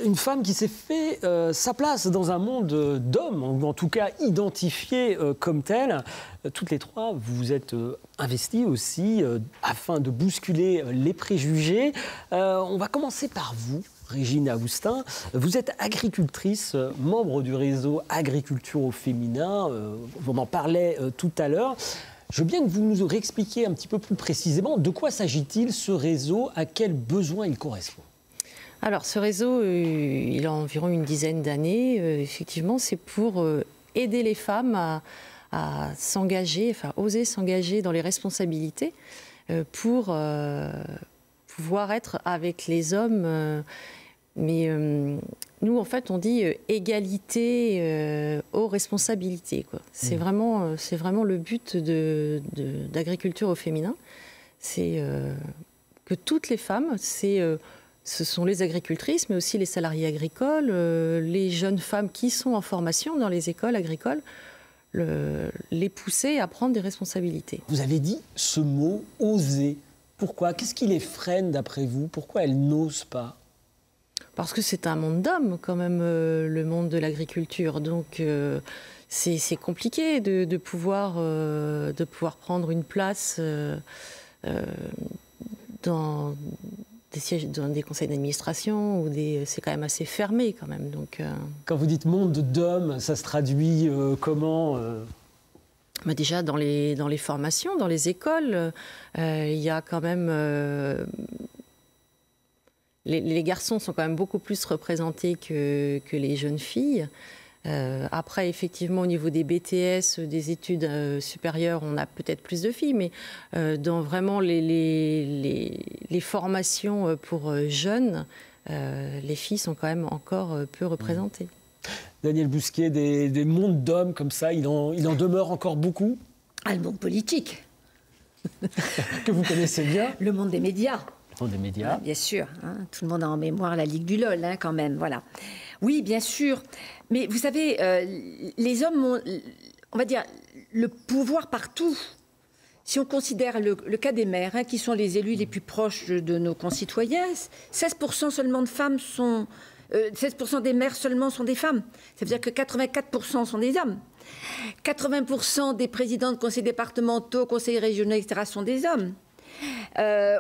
une femme qui s'est fait sa place dans un monde d'hommes, ou en tout cas identifiée comme telle. Toutes les trois, vous vous êtes investies aussi afin de bousculer les préjugés. On va commencer par vous. Régine Aoustin, vous êtes agricultrice, membre du réseau Agriculture au féminin, on en parlait tout à l'heure. Je veux bien que vous nous réexpliquiez un petit peu plus précisément de quoi s'agit-il ce réseau, à quels besoins il correspond. Alors ce réseau, il a environ une dizaine d'années. Effectivement, c'est pour aider les femmes à s'engager, enfin oser s'engager dans les responsabilités pour pouvoir être avec les hommes. Mais nous, en fait, on dit égalité aux responsabilités, quoi. C'est vraiment le but d'agriculture au féminin. C'est que toutes les femmes, c'est ce sont les agricultrices, mais aussi les salariés agricoles, les jeunes femmes qui sont en formation dans les écoles agricoles, les pousser à prendre des responsabilités. Vous avez dit ce mot « oser ». Pourquoi? Qu'est-ce qui les freine d'après vous? Pourquoi elles n'osent pas? Parce que c'est un monde d'hommes quand même, le monde de l'agriculture. Donc c'est compliqué de pouvoir prendre une place dans des sièges, dans des conseils d'administration, c'est quand même assez fermé quand même. Donc, Quand vous dites monde d'hommes, ça se traduit comment déjà dans les formations, dans les écoles, il y a quand même... les garçons sont quand même beaucoup plus représentés que les jeunes filles. Après, effectivement, au niveau des BTS, des études supérieures, on a peut-être plus de filles, mais dans vraiment les formations pour jeunes, les filles sont quand même encore peu représentées. Daniel Bousquet, des mondes d'hommes comme ça, il en demeure encore beaucoup? Ah, le monde politique. Que vous connaissez bien. Le monde des médias. Le monde des médias. Bien sûr, hein, tout le monde a en mémoire la Ligue du LOL, hein, quand même, voilà. Oui, bien sûr. Mais vous savez, les hommes ont, on va dire, le pouvoir partout. Si on considère le cas des maires, hein, qui sont les élus les plus proches de nos concitoyens, 16% seulement de femmes sont... 16% des maires seulement sont des femmes. Ça veut dire que 84% sont des hommes. 80% des présidents de conseils départementaux, conseils régionaux, etc. sont des hommes.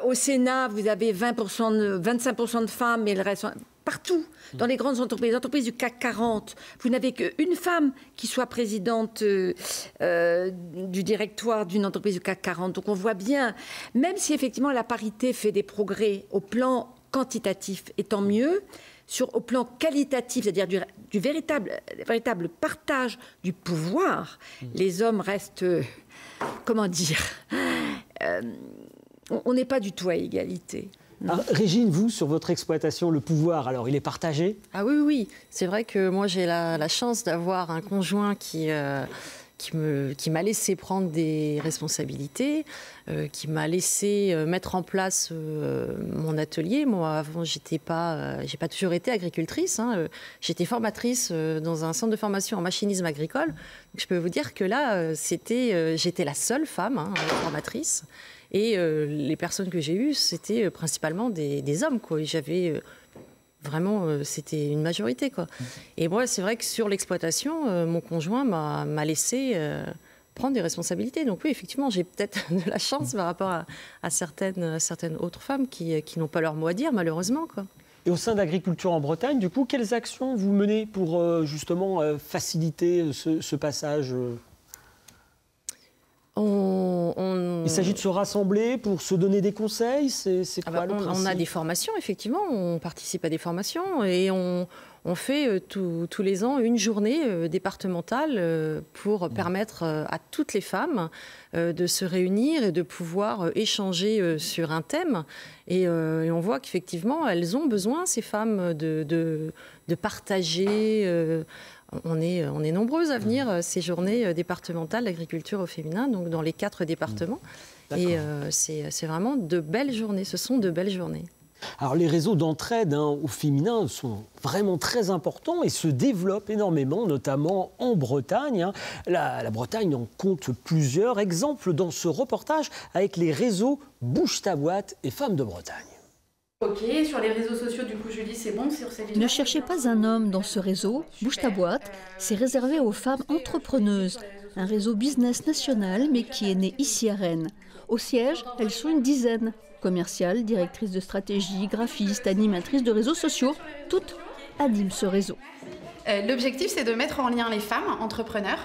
Au Sénat, vous avez 25% de femmes, mais le reste... Partout, dans les grandes entreprises, les entreprises du CAC 40, vous n'avez qu'une femme qui soit présidente du directoire d'une entreprise du CAC 40. Donc on voit bien, même si effectivement la parité fait des progrès au plan quantitatif, et tant mieux, au plan qualitatif, c'est-à-dire du véritable partage du pouvoir, les hommes restent, comment dire, on n'est pas du tout à égalité. Alors, Régine, vous, sur votre exploitation, le pouvoir, alors il est partagé? Ah oui, oui. C'est vrai que moi, j'ai la chance d'avoir un conjoint qui m'a laissé prendre des responsabilités, qui m'a laissé mettre en place mon atelier. Moi, avant, j'ai pas toujours été agricultrice. Hein. J'étais formatrice dans un centre de formation en machinisme agricole. Donc, je peux vous dire que là, j'étais la seule femme, hein, formatrice. Et les personnes que j'ai eues, c'était principalement des hommes, quoi. J'avais vraiment, c'était une majorité, quoi. Et moi, c'est vrai que sur l'exploitation, mon conjoint m'a laissé prendre des responsabilités. Donc oui, effectivement, j'ai peut-être de la chance par rapport à certaines autres femmes qui n'ont pas leur mot à dire, malheureusement, quoi. Et au sein d'Agriculture en Bretagne, du coup, quelles actions vous menez pour justement faciliter ce passage Il s'agit de se rassembler pour se donner des conseils, c'est quoi le principe? On a des formations, effectivement, on participe à des formations et on fait tous les ans une journée départementale pour permettre à toutes les femmes de se réunir et de pouvoir échanger sur un thème. Et on voit qu'effectivement, elles ont besoin, ces femmes, de partager... On est nombreuses à venir ces journées départementales d'agriculture au féminin, donc dans les 4 départements. Et c'est vraiment de belles journées, ce sont de belles journées. Alors les réseaux d'entraide au féminin sont vraiment très importants et se développent énormément, notamment en Bretagne. Hein. La Bretagne en compte plusieurs exemples dans ce reportage avec les réseaux Bouge ta boîte et Femmes de Bretagne. Ok, sur les réseaux sociaux, du coup, Julie, c'est bon sur ces Ne cherchez pas un homme dans ce réseau. Bouge ta boîte, c'est réservé aux femmes entrepreneuses. Un réseau business national, mais qui est né ici à Rennes. Au siège, elles sont une dizaine. Commerciales, directrices de stratégie, graphistes, animatrices de réseaux sociaux, toutes animent ce réseau. L'objectif, c'est de mettre en lien les femmes entrepreneurs,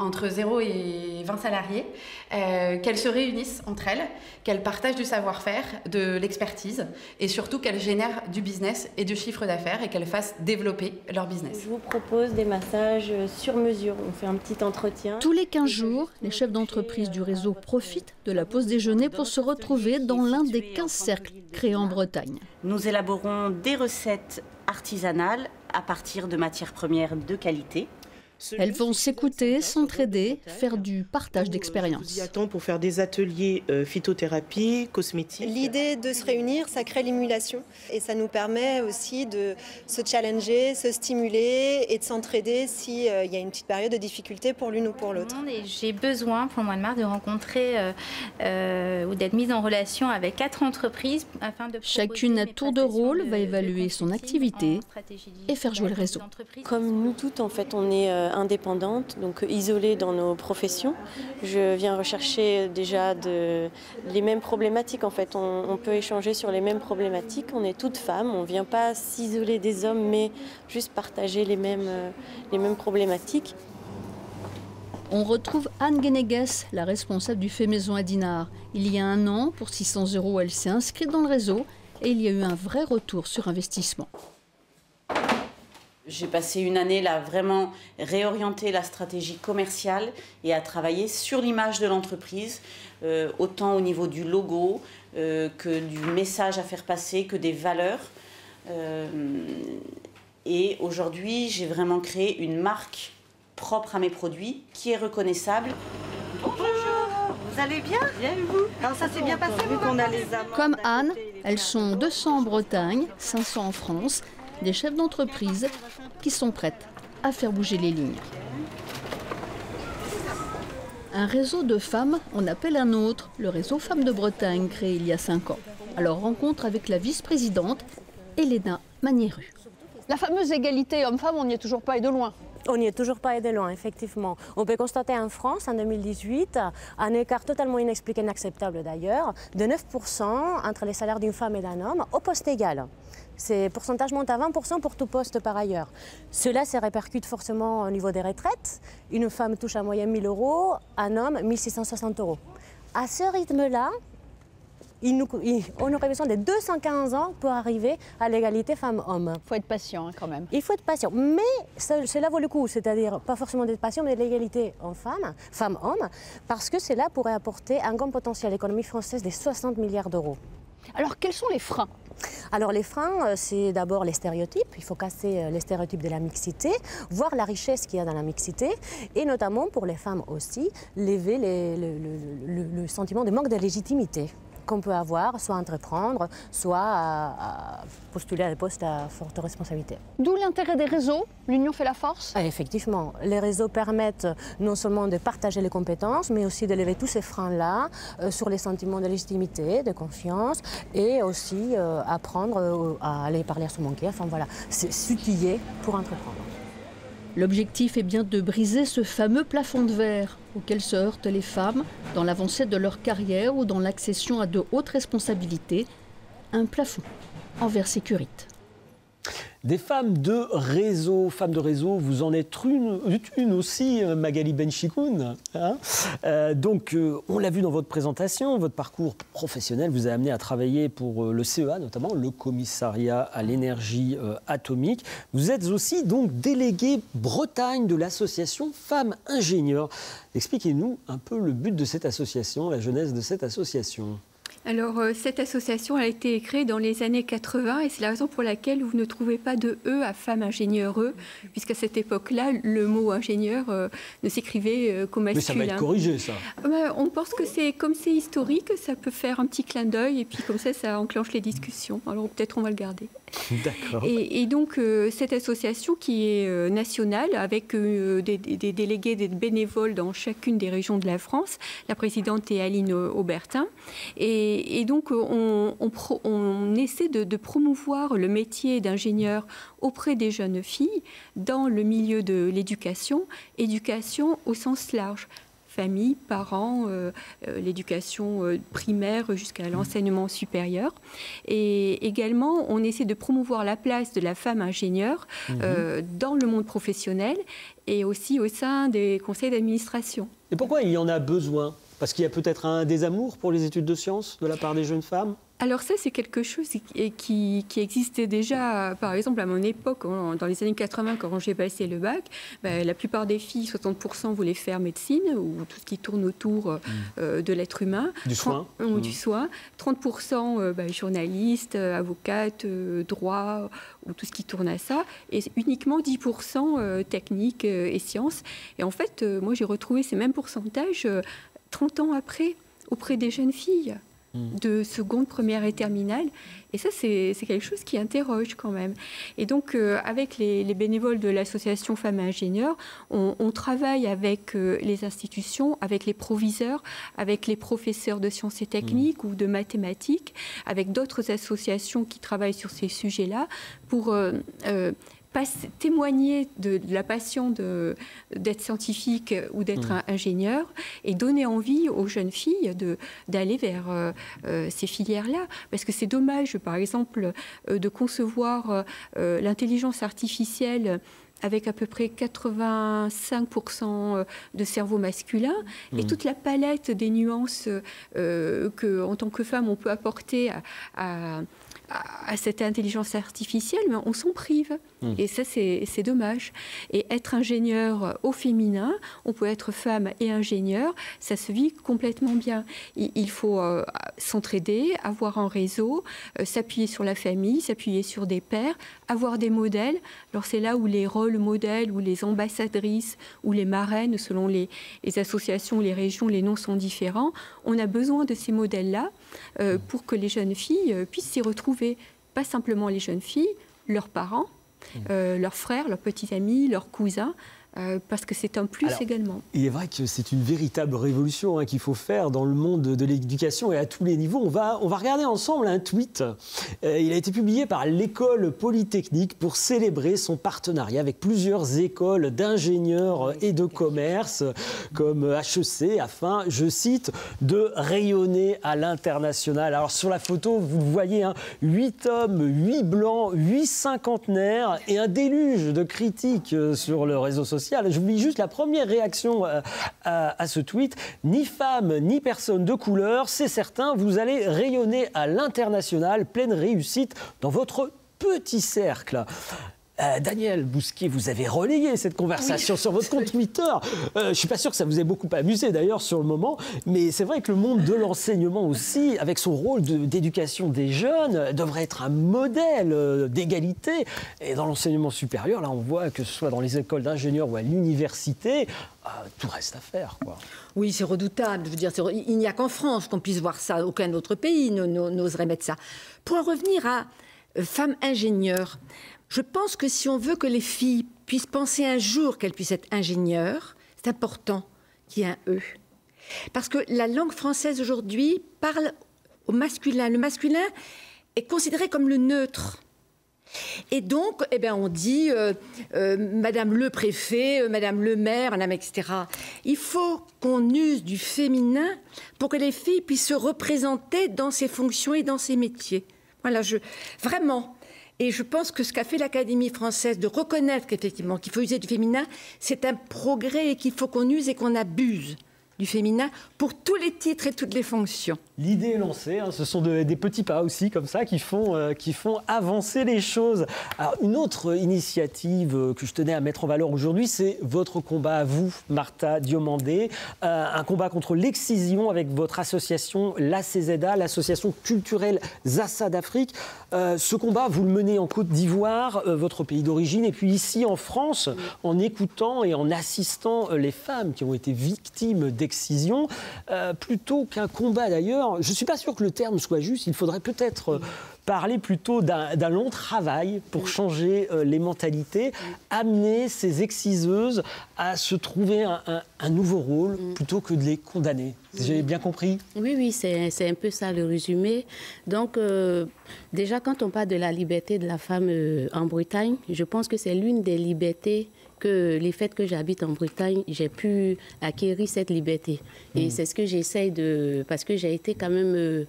entre 0 et 20 salariés, qu'elles se réunissent entre elles, qu'elles partagent du savoir-faire, de l'expertise, et surtout qu'elles génèrent du business et du chiffre d'affaires et qu'elles fassent développer leur business. Je vous propose des massages sur mesure. On fait un petit entretien. Tous les 15 jours, les chefs d'entreprise du réseau profitent de la pause déjeuner pour se retrouver dans l'un des 15 cercles créés en Bretagne. Nous élaborons des recettes artisanales à partir de matières premières de qualité. Elles vont s'écouter, s'entraider, faire du partage d'expériences. On y attend pour faire des ateliers phytothérapie, cosmétique. L'idée de se réunir, ça crée l'émulation et ça nous permet aussi de se challenger, se stimuler et de s'entraider s'il y a une petite période de difficulté pour l'une ou pour l'autre. J'ai besoin pour le mois de mars de rencontrer ou d'être mise en relation avec 4 entreprises afin de... Chacune à tour de rôle va évaluer son activité et faire jouer le réseau. Comme nous toutes, en fait, on est indépendantes, donc isolées dans nos professions. Je viens rechercher déjà les mêmes problématiques. En fait, on peut échanger sur les mêmes problématiques. On est toutes femmes, on ne vient pas s'isoler des hommes, mais juste partager les mêmes problématiques. On retrouve Anne Guénéguès, la responsable du Fait Maison à Dinard. Il y a un an, pour 600 €, elle s'est inscrite dans le réseau et il y a eu un vrai retour sur investissement. J'ai passé une année là vraiment réorienter la stratégie commerciale et à travailler sur l'image de l'entreprise, autant au niveau du logo que du message à faire passer, que des valeurs. Et aujourd'hui, j'ai vraiment créé une marque propre à mes produits qui est reconnaissable. Bonjour, vous allez bien? Bien et vous? Alors ça s'est bien passé, vu qu'on a les amants. Comme Anne, elles sont 200 en Bretagne, 500 en France, des chefs d'entreprise qui sont prêtes à faire bouger les lignes. Un réseau de femmes, on appelle un autre, le réseau Femmes de Bretagne, créé il y a 5 ans. Alors rencontre avec la vice-présidente, Elena Magnéru. La fameuse égalité homme-femme, on n'y est toujours pas et de loin. On n'y est toujours pas et de loin, effectivement. On peut constater en France, en 2018, un écart totalement inexpliqué, inacceptable d'ailleurs, de 9% entre les salaires d'une femme et d'un homme au poste égal. Ces pourcentages montent à 20% pour tout poste par ailleurs. Cela se répercute forcément au niveau des retraites. Une femme touche en moyenne 1 000 €, un homme 1 660 €. À ce rythme-là, on aurait besoin de 215 ans pour arriver à l'égalité femmes-hommes. Il faut être patient quand même. Il faut être patient, mais cela vaut le coup, c'est-à-dire pas forcément d'être patient, mais de l'égalité femmes-hommes, parce que cela pourrait apporter un grand potentiel à l'économie française de 60 milliards d'euros. Alors quels sont les freins? Alors les freins, c'est d'abord les stéréotypes. Il faut casser les stéréotypes de la mixité, voir la richesse qu'il y a dans la mixité, et notamment pour les femmes aussi, lever le sentiment de manque de légitimité qu'on peut avoir, soit à entreprendre, soit à postuler à des postes à forte responsabilité. D'où l'intérêt des réseaux, l'union fait la force? Effectivement, les réseaux permettent non seulement de partager les compétences, mais aussi de lever tous ces freins-là sur les sentiments de légitimité, de confiance, et aussi apprendre à aller parler à son banquier, enfin voilà, s'outiller pour entreprendre. L'objectif est bien de briser ce fameux plafond de verre auquel se heurtent les femmes dans l'avancée de leur carrière ou dans l'accession à de hautes responsabilités, un plafond envers sécurité. Des femmes de réseau, vous en êtes une aussi, Magali Benchikoun. Hein, on l'a vu dans votre présentation, votre parcours professionnel vous a amené à travailler pour le CEA, notamment le commissariat à l'énergie atomique. Vous êtes aussi donc déléguée Bretagne de l'association Femmes Ingénieurs. Expliquez-nous un peu le but de cette association, la genèse de cette association. Alors, cette association a été créée dans les années 80 et c'est la raison pour laquelle vous ne trouvez pas de E à femmes ingénieurs, puisqu'à cette époque-là, le mot ingénieur ne s'écrivait qu'au masculin. Mais ça va être corrigé, ça. On pense que comme c'est historique, ça peut faire un petit clin d'œil et puis comme ça enclenche les discussions. Alors peut-être on va le garder. D'accord. Et donc, cette association qui est nationale, avec des délégués, des bénévoles dans chacune des régions de la France, la présidente est Aline Aubertin, et donc on essaie de promouvoir le métier d'ingénieur auprès des jeunes filles dans le milieu de l'éducation, éducation au sens large. Famille, parents, l'éducation primaire jusqu'à l'enseignement supérieur. Et également, on essaie de promouvoir la place de la femme ingénieure dans le monde professionnel et aussi au sein des conseils d'administration. Et pourquoi il y en a besoin ? Parce qu'il y a peut-être un désamour pour les études de sciences de la part des jeunes femmes ? Alors ça, c'est quelque chose qui existait déjà, par exemple, à mon époque, dans les années 80, quand j'ai passé le bac. La plupart des filles, 60%, voulaient faire médecine, ou tout ce qui tourne autour de l'être humain. Du soin. Du soin. 30% journalistes, avocates, droit, ou tout ce qui tourne à ça. Et uniquement 10% technique et sciences. Et en fait, moi, j'ai retrouvé ces mêmes pourcentages 30 ans après, auprès des jeunes filles. De seconde, première et terminale. Et ça, c'est quelque chose qui interroge quand même. Et donc, avec les bénévoles de l'association Femmes Ingénieurs, on travaille avec les institutions, avec les proviseurs, avec les professeurs de sciences et techniques ou de mathématiques, avec d'autres associations qui travaillent sur ces sujets-là pour témoigner de la passion d'être scientifique ou d'être ingénieur et donner envie aux jeunes filles d'aller vers ces filières-là. Parce que c'est dommage, par exemple, de concevoir l'intelligence artificielle avec à peu près 85% de cerveau masculin et toute la palette des nuances qu'en tant que femme, on peut apporter à cette intelligence artificielle, mais on s'en prive. Et ça, c'est dommage. Et être ingénieur au féminin, on peut être femme et ingénieur, ça se vit complètement bien. Il faut s'entraider, avoir un réseau, s'appuyer sur la famille, s'appuyer sur des pairs, avoir des modèles. Alors c'est là où les rôles modèles, ou les ambassadrices, ou les marraines, selon les associations, les régions, les noms sont différents. On a besoin de ces modèles-là pour que les jeunes filles puissent s'y retrouver. Pas simplement les jeunes filles, leurs parents, leurs frères, leurs petits amis, leurs cousins, parce que c'est un plus également. Il est vrai que c'est une véritable révolution qu'il faut faire dans le monde de l'éducation et à tous les niveaux. On va regarder ensemble un tweet. Il a été publié par l'École Polytechnique pour célébrer son partenariat avec plusieurs écoles d'ingénieurs et de commerce comme HEC afin, je cite, de rayonner à l'international. Alors sur la photo, vous voyez 8 hommes, 8 blancs, 8 cinquantenaires et un déluge de critiques sur le réseau social. Je vous lis juste la première réaction à ce tweet. Ni femme, ni personne de couleur, c'est certain, vous allez rayonner à l'international, pleine réussite dans votre petit cercle. Daniel Bousquier, vous avez relayé cette conversation sur votre compte Twitter. Je ne suis pas sûr que ça vous ait beaucoup amusé d'ailleurs sur le moment, mais c'est vrai que le monde de l'enseignement aussi, avec son rôle d'éducation des jeunes, devrait être un modèle d'égalité. Et dans l'enseignement supérieur, là on voit que ce soit dans les écoles d'ingénieurs ou à l'université, tout reste à faire, quoi. Oui, c'est redoutable. Je veux dire, il n'y a qu'en France qu'on puisse voir ça. Aucun autre pays n'oserait mettre ça. Pour en revenir à femmes ingénieures, je pense que si on veut que les filles puissent penser un jour qu'elles puissent être ingénieures, c'est important qu'il y ait un « eux ». Parce que la langue française aujourd'hui parle au masculin. Le masculin est considéré comme le neutre. Et donc, on dit Madame le préfet, Madame le maire, Madame etc. Il faut qu'on use du féminin pour que les filles puissent se représenter dans ces fonctions et dans ces métiers. Voilà, vraiment. Et je pense que ce qu'a fait l'Académie française, de reconnaître qu'effectivement qu'il faut user du féminin, c'est un progrès et qu'il faut qu'on use et qu'on abuse du féminin pour tous les titres et toutes les fonctions. L'idée est lancée, ce sont des petits pas aussi comme ça qui font avancer les choses. Alors, une autre initiative que je tenais à mettre en valeur aujourd'hui, c'est votre combat à vous, Martha Diomandé, un combat contre l'excision avec votre association l'ACZA, l'association culturelle Zassa d'Afrique. Ce combat, vous le menez en Côte d'Ivoire, votre pays d'origine, et puis ici en France, en écoutant et en assistant les femmes qui ont été victimes d'excision, plutôt qu'un combat d'ailleurs. Je ne suis pas sûr que le terme soit juste, il faudrait peut-être parler plutôt d'un long travail pour changer les mentalités, amener ces exciseuses à se trouver un nouveau rôle plutôt que de les condamner. J'ai bien compris ? Oui, c'est un peu ça le résumé. Donc, déjà, quand on parle de la liberté de la femme en Bretagne, je pense que c'est l'une des libertés que les faits que j'habite en Bretagne, j'ai pu acquérir cette liberté. Et c'est ce que j'essaye de... Parce que j'ai été quand même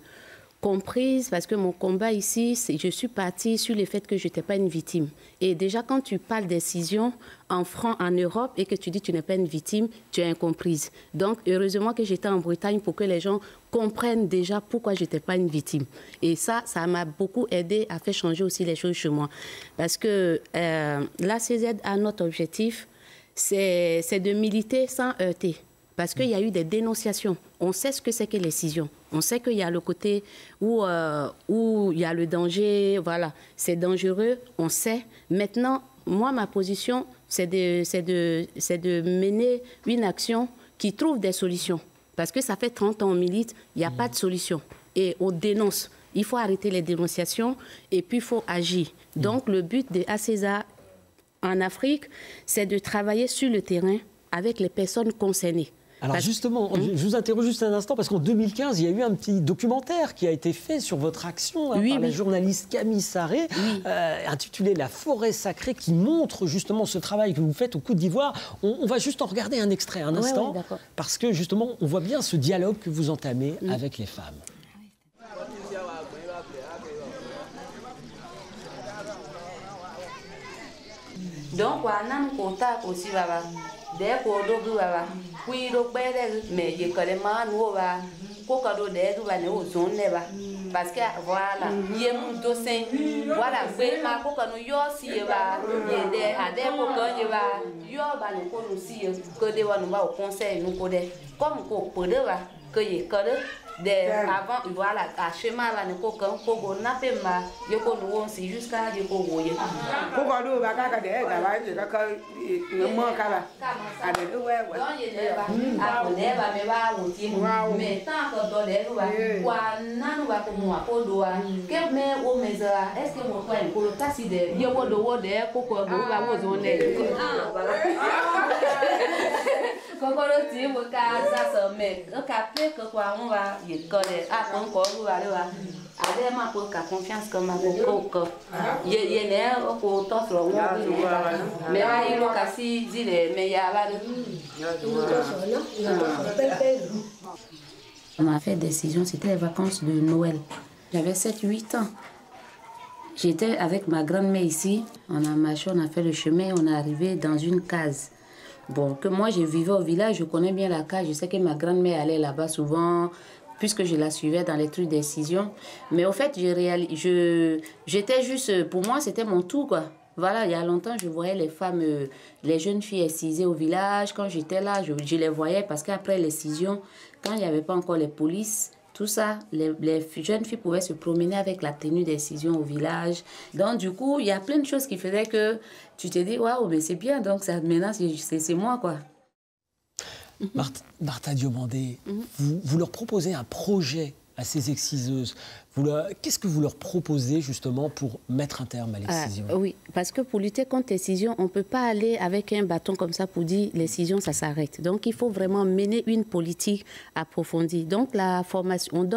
comprise, parce que mon combat ici, je suis partie sur le fait que je n'étais pas une victime. Et déjà, quand tu parles d'incision en Europe et que tu dis que tu n'es pas une victime, tu es incomprise. Donc, heureusement que j'étais en Bretagne pour que les gens comprennent déjà pourquoi je n'étais pas une victime. Et ça m'a beaucoup aidé à faire changer aussi les choses chez moi. Parce que la CZ a notre objectif, c'est de militer sans heurter. Parce qu'il y a eu des dénonciations. On sait ce que c'est que l'excision. On sait qu'il y a le côté où il y a le danger, voilà, c'est dangereux, on sait. Maintenant, moi, ma position, c'est de mener une action qui trouve des solutions. Parce que ça fait 30 ans on milite, il n'y a pas de solution. Et on dénonce. Il faut arrêter les dénonciations et puis il faut agir. Donc, le but de ACESA en Afrique, c'est de travailler sur le terrain avec les personnes concernées. Alors justement, je vous interroge juste un instant, parce qu'en 2015, il y a eu un petit documentaire qui a été fait sur votre action par la journaliste Camille Sarré, intitulé « La forêt sacrée », qui montre justement ce travail que vous faites au Côte d'Ivoire. On va juste en regarder un extrait, un instant, parce que justement, on voit bien ce dialogue que vous entamez avec les femmes. Donc, on a un contact aussi, dès qu'on doit oui, donc, mais il y a quand même un nouveau parce que voilà, il y a un dossier, voilà, c'est ma coca nous y aussi, il y a des coca, il y a nous connaissons aussi que des nous va au conseil, nous connaissons comme qu'on peut que il y a avant voilà à chemin là nous coca qu'on n'a pas mal, il y a qu'on nous aussi jusqu'à il y a qu'on voit. Pourquoi nous va quand des là il y a que nous manque là. Avec eux ouais. Donc il y a à on est va mais va aussi mais tant que dans les nous va quoi nous va comme moi pour doa que mais au mais est-ce que mon frère pour le tassi de il y a qu'on doit des coca nous va aux zones. Kokoro ti mo ka za so me ka pe ko kwa on va y connaît a kon ko lu va le va ade ma ko ka confiance comme ma ko ye ne ko to so wo me va y lo ka si dire me ya va on a fait décision, c'était les vacances de Noël. J'avais 7-8 ans. J'étais avec ma grand-mère ici, on a marché, on a fait le chemin, on est arrivé dans une case. Bon, que moi je vivais au village, je connais bien la case, je sais que ma grand-mère allait là-bas souvent, puisque je la suivais dans les trucs d'excision. Mais au fait, j'étais juste, pour moi c'était mon tour quoi. Voilà, il y a longtemps, je voyais les femmes, les jeunes filles excisées au village. Quand j'étais là, je les voyais parce qu'après l'excision, quand il n'y avait pas encore les polices, tout ça, les jeunes filles pouvaient se promener avec la tenue d'excision au village. Donc, du coup, il y a plein de choses qui faisaient que tu te dis, waouh, mais c'est bien, donc ça, maintenant, c'est moi, quoi. Martha Diomandé, vous leur proposez un projet à ces exciseuses. Qu'est-ce que vous leur proposez justement pour mettre un terme à l'excision? Oui, parce que pour lutter contre l'excision, on ne peut pas aller avec un bâton comme ça pour dire l'excision, ça s'arrête. Donc il faut vraiment mener une politique approfondie. Donc la formation,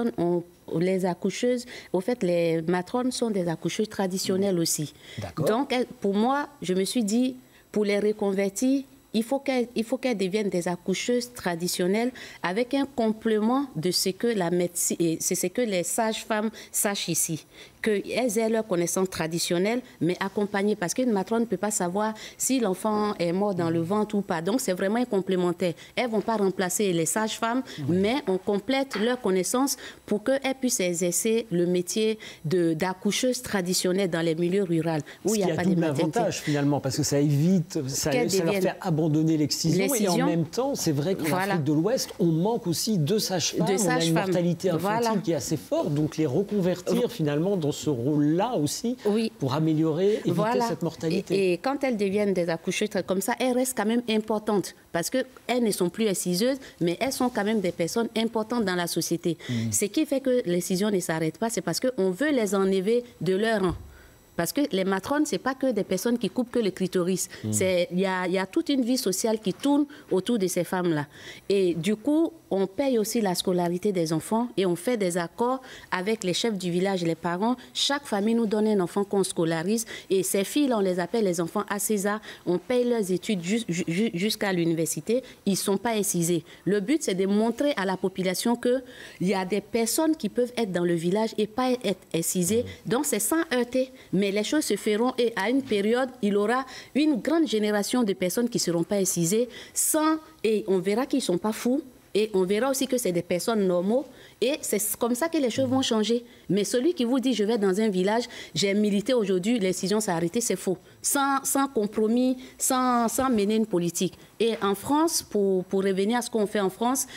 les accoucheuses, au fait les matrones sont des accoucheuses traditionnelles aussi. Donc pour moi, je me suis dit, pour les reconvertir, il faut qu'elles deviennent des accoucheuses traditionnelles avec un complément de ce que la médecine, c'est ce que les sages-femmes sachent ici. Qu'elles aient leur connaissance traditionnelle, mais accompagnées, parce qu'une matrone ne peut pas savoir si l'enfant est mort dans le ventre ou pas. Donc, c'est vraiment un complémentaire. Elles ne vont pas remplacer les sages-femmes, mais on complète leur connaissance pour qu'elles puissent exercer le métier d'accoucheuse traditionnelle dans les milieux ruraux, où il n'y a pas de maternité. Avantage, finalement, parce que ça évite, ça leur fait abandonner l'excision. Et en même temps, c'est vrai qu'en Afrique de l'Ouest, on manque aussi de sages-femmes. On a une mortalité infantile qui est assez forte, donc les reconvertir finalement dans ce rôle-là aussi, pour améliorer, éviter cette mortalité. Et quand elles deviennent des accoucheuses comme ça, elles restent quand même importantes, parce qu'elles ne sont plus exciseuses, mais elles sont quand même des personnes importantes dans la société. Ce qui fait que l'excision ne s'arrête pas, c'est parce qu'on veut les enlever de leur rang. Parce que les matrones, ce n'est pas que des personnes qui coupent que le clitoris. Il y a toute une vie sociale qui tourne autour de ces femmes-là. Et du coup, on paye aussi la scolarité des enfants et on fait des accords avec les chefs du village, les parents. Chaque famille nous donne un enfant qu'on scolarise et ces filles-là, on les appelle les enfants à César. On paye leurs études jusqu'à l'université. Ils ne sont pas excisés. Le but, c'est de montrer à la population qu'il y a des personnes qui peuvent être dans le village et pas être excisées. Donc, c'est sans heurter. Mais les choses se feront et à une période, il y aura une grande génération de personnes qui ne seront pas excisées et on verra qu'ils ne sont pas fous. Et on verra aussi que c'est des personnes normaux. Et c'est comme ça que les choses vont changer. Mais celui qui vous dit, je vais dans un village, j'ai milité aujourd'hui, l'excision s'est arrêtée, c'est faux. Sans compromis, sans mener une politique. Et en France, pour revenir à ce qu'on fait en France,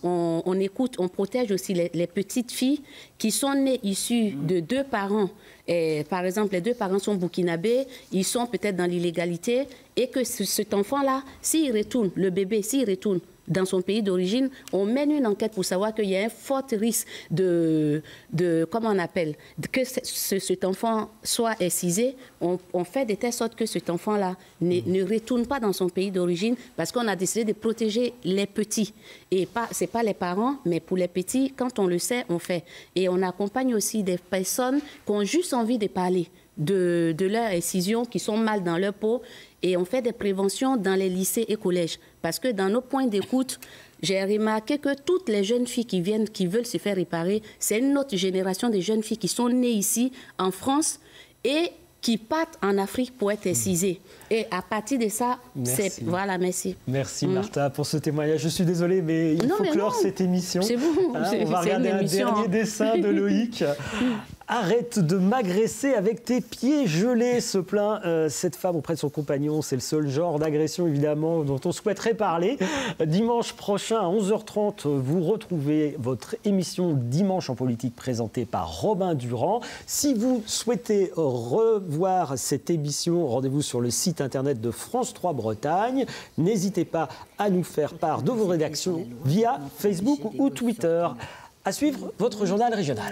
on écoute, on protège aussi les petites filles qui sont nées issues de deux parents. Et, par exemple, les deux parents sont burkinabés, ils sont peut-être dans l'illégalité. Et que cet enfant-là, s'il retourne, le bébé, s'il retourne dans son pays d'origine, on mène une enquête pour savoir qu'il y a un fort risque comment on appelle, que cet enfant soit excisé. On fait de telle sorte que cet enfant-là ne retourne pas dans son pays d'origine parce qu'on a décidé de protéger les petits. Et ce n'est pas les parents, mais pour les petits, quand on le sait, on fait. Et on accompagne aussi des personnes qui ont juste envie de parler de leur excision, qui sont mal dans leur peau. Et on fait des préventions dans les lycées et collèges. Parce que dans nos points d'écoute, j'ai remarqué que toutes les jeunes filles qui viennent, qui veulent se faire réparer, c'est une autre génération de jeunes filles qui sont nées ici, en France, et qui partent en Afrique pour être excisées. Et à partir de ça, c'est... Voilà, merci. Merci Martha pour ce témoignage. Je suis désolée, mais il faut clore cette émission. C'est bon. On va regarder un dernier dessin de Loïc. Arrête de m'agresser avec tes pieds gelés, se plaint cette femme auprès de son compagnon. C'est le seul genre d'agression, évidemment, dont on souhaiterait parler. Dimanche prochain, à 11h30, vous retrouvez votre émission Dimanche en politique présentée par Robin Durand. Si vous souhaitez revoir cette émission, rendez-vous sur le site internet de France 3 Bretagne. N'hésitez pas à nous faire part de vos rédactions via Facebook ou Twitter. À suivre votre journal régional.